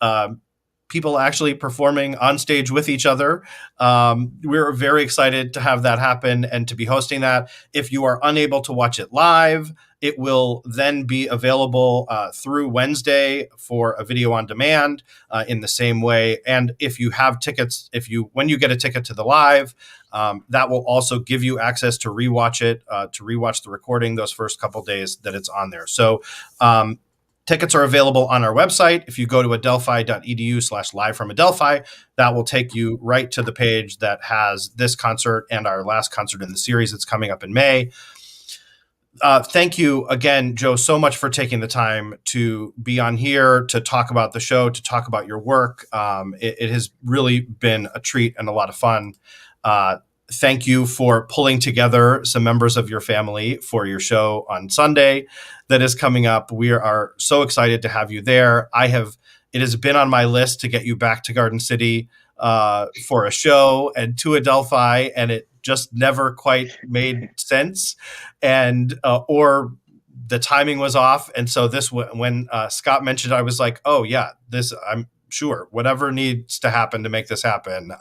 people actually performing on stage with each other. We're very excited to have that happen and to be hosting that. If you are unable to watch it live, it will then be available through Wednesday for a video on demand in the same way. And if you have tickets, when you get a ticket to the live, that will also give you access to rewatch it, to rewatch the recording those first couple days that it's on there. So tickets are available on our website. If you go to adelphi.edu/live from Adelphi, that will take you right to the page that has this concert and our last concert in the series that's coming up in May. Thank you again, Joe, so much for taking the time to be on here, to talk about the show, to talk about your work. It has really been a treat and a lot of fun. Thank you for pulling together some members of your family for your show on Sunday that is coming up. We are so excited to have you there. It has been on my list to get you back to Garden City for a show and to Adelphi, and it just never quite made sense, and or the timing was off. And so when Scott mentioned, I was like, oh yeah, I'm sure whatever needs to happen to make this happen,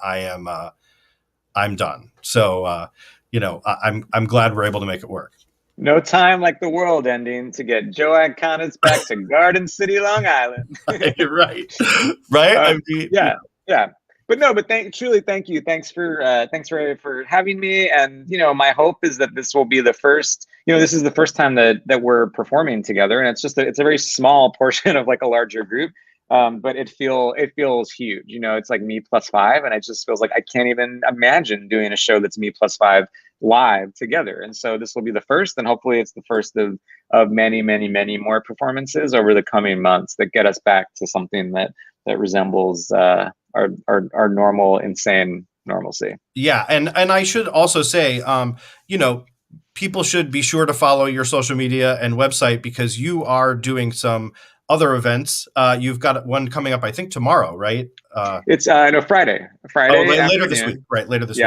I'm done. So I'm glad we're able to make it work. No time like the world ending to get Joe Iconis back to Garden City, Long Island. You're right. Right? Yeah. But truly, thank you. Thanks for having me. And, my hope is that this will be the first, this is the first time that we're performing together. And it's a very small portion of like a larger group. But it feels huge. It's like me plus 5. And it just feels like I can't even imagine doing a show that's me plus 5 live together. And so this will be the first, and hopefully it's the first of many, many, many more performances over the coming months that get us back to something that resembles our normal, insane normalcy. Yeah. And I should also say, people should be sure to follow your social media and website, because you are doing some other events. You've got one coming up, I think tomorrow, right? It's Friday. Later this week. Right. Later this week.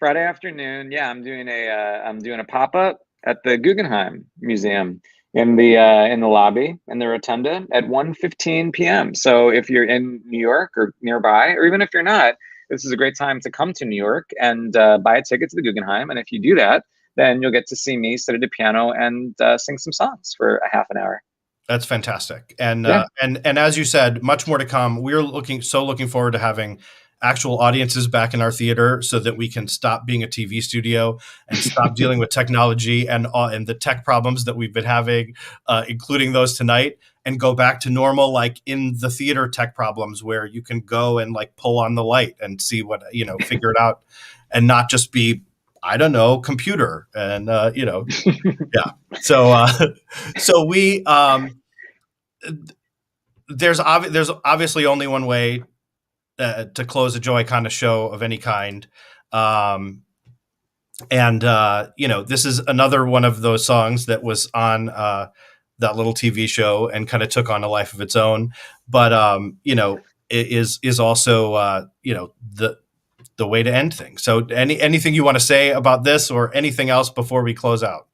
Friday afternoon. Yeah. I'm doing a pop-up at the Guggenheim Museum in the lobby in the rotunda at 1:15 p.m. So if you're in New York or nearby, or even if you're not, this is a great time to come to New York and buy a ticket to the Guggenheim. And if you do that, then you'll get to see me sit at a piano and sing some songs for a half an hour. That's fantastic. And and as you said, much more to come. We're looking forward to having actual audiences back in our theater so that we can stop being a TV studio and stop dealing with technology and the tech problems that we've been having, including those tonight, and go back to normal, like in the theater tech problems where you can go and like pull on the light and see what, figure it out, and not just be, I don't know, computer and, yeah. So we, there's obviously only one way to close a Joe Iconis show of any kind. This is another one of those songs that was on that little TV show and kind of took on a life of its own. But, it is also, the way to end things. So anything you want to say about this or anything else before we close out?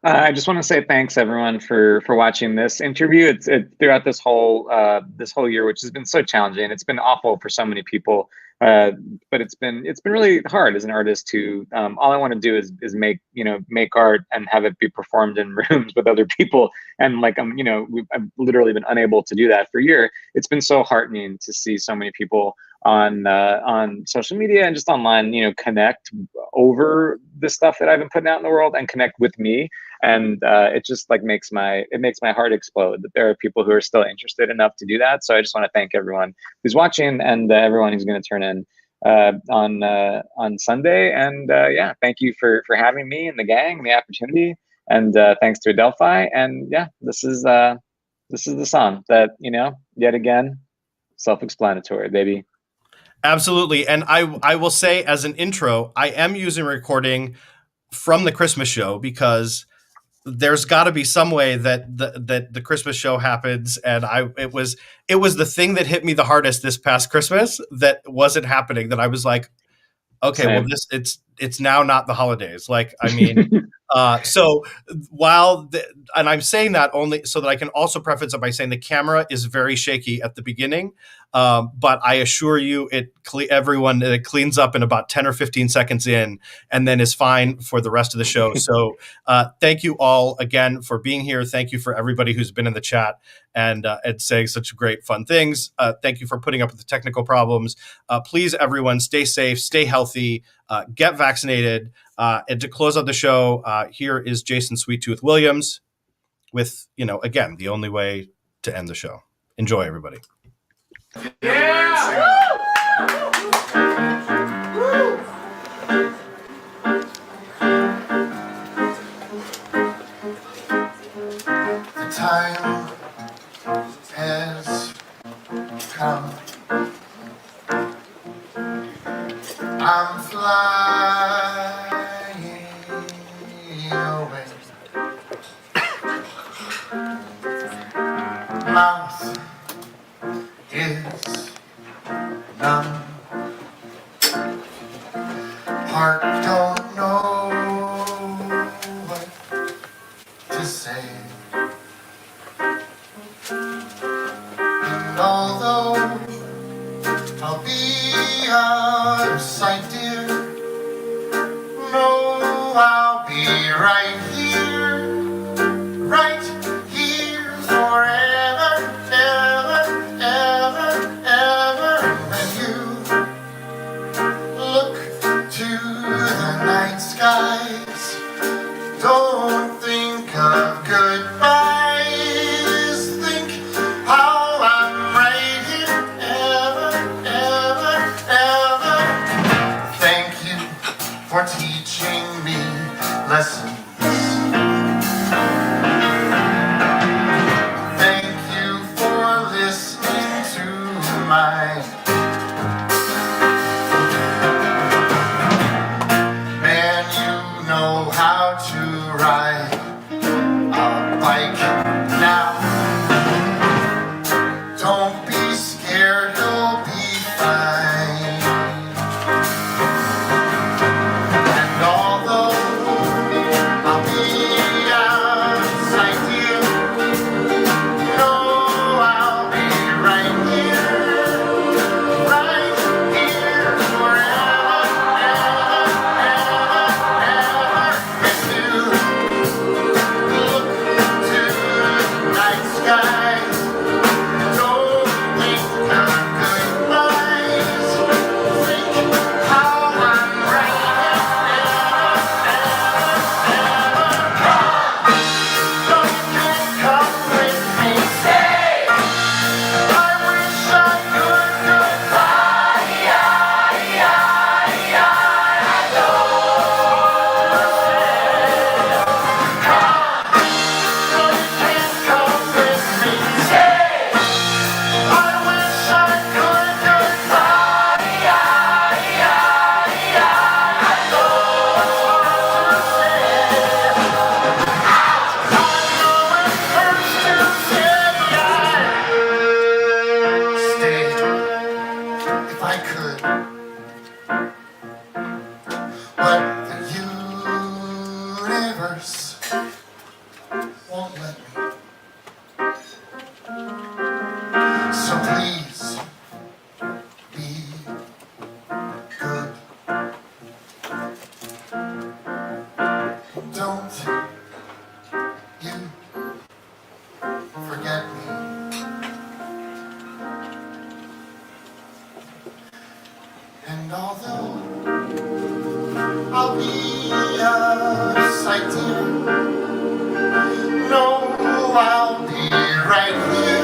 I just want to say thanks everyone for watching this interview. It's throughout this whole year, which has been so challenging. It's been awful for so many people, but it's been really hard as an artist to. All I want to do is make art and have it be performed in rooms with other people. And like I've literally been unable to do that for a year. It's been so heartening to see so many people on social media and just online, connect over the stuff that I've been putting out in the world and connect with me. And it just like makes my heart explode that there are people who are still interested enough to do that. So I just want to thank everyone who's watching and everyone who's going to turn in on Sunday. And yeah, thank you for having me and the gang and the opportunity. And thanks to Adelphi. And yeah, this is the song that, yet again, self-explanatory, baby. Absolutely. And I will say as an intro, I am using a recording from the Christmas show because there's got to be some way that the Christmas show happens. And it was the thing that hit me the hardest this past Christmas that wasn't happening, that I was like, okay, Same. well, it's now not the holidays. Like, I mean, so and I'm saying that only so that I can also preface it by saying the camera is very shaky at the beginning. But I assure you, it cleans up in about 10 or 15 seconds in, and then is fine for the rest of the show. So thank you all again for being here. Thank you for everybody who's been in the chat and saying such great, fun things. Thank you for putting up with the technical problems. Please, everyone, stay safe, stay healthy, get vaccinated. And to close out the show, here is Jason Sweet-Tooth Williams with, again, the only way to end the show. Enjoy, everybody. Yeah! The time has come. I'm flying away. Mouth is numb. Heart don't know what to say. And although I'll be out of sight, dear, no, I'll be right here forever, ever, ever, ever. And you look to the night skies, don't think of goodbyes, think how I'm right here, ever, ever, ever. Thank you for teaching me lessons. Thank you for listening to my man. You know how to ride a bike now. Don't be scared, you'll be fine. And although I'll be out of sight, dear, no, I'll be right here forever, ever, ever, ever. And you look to the I'll be right here.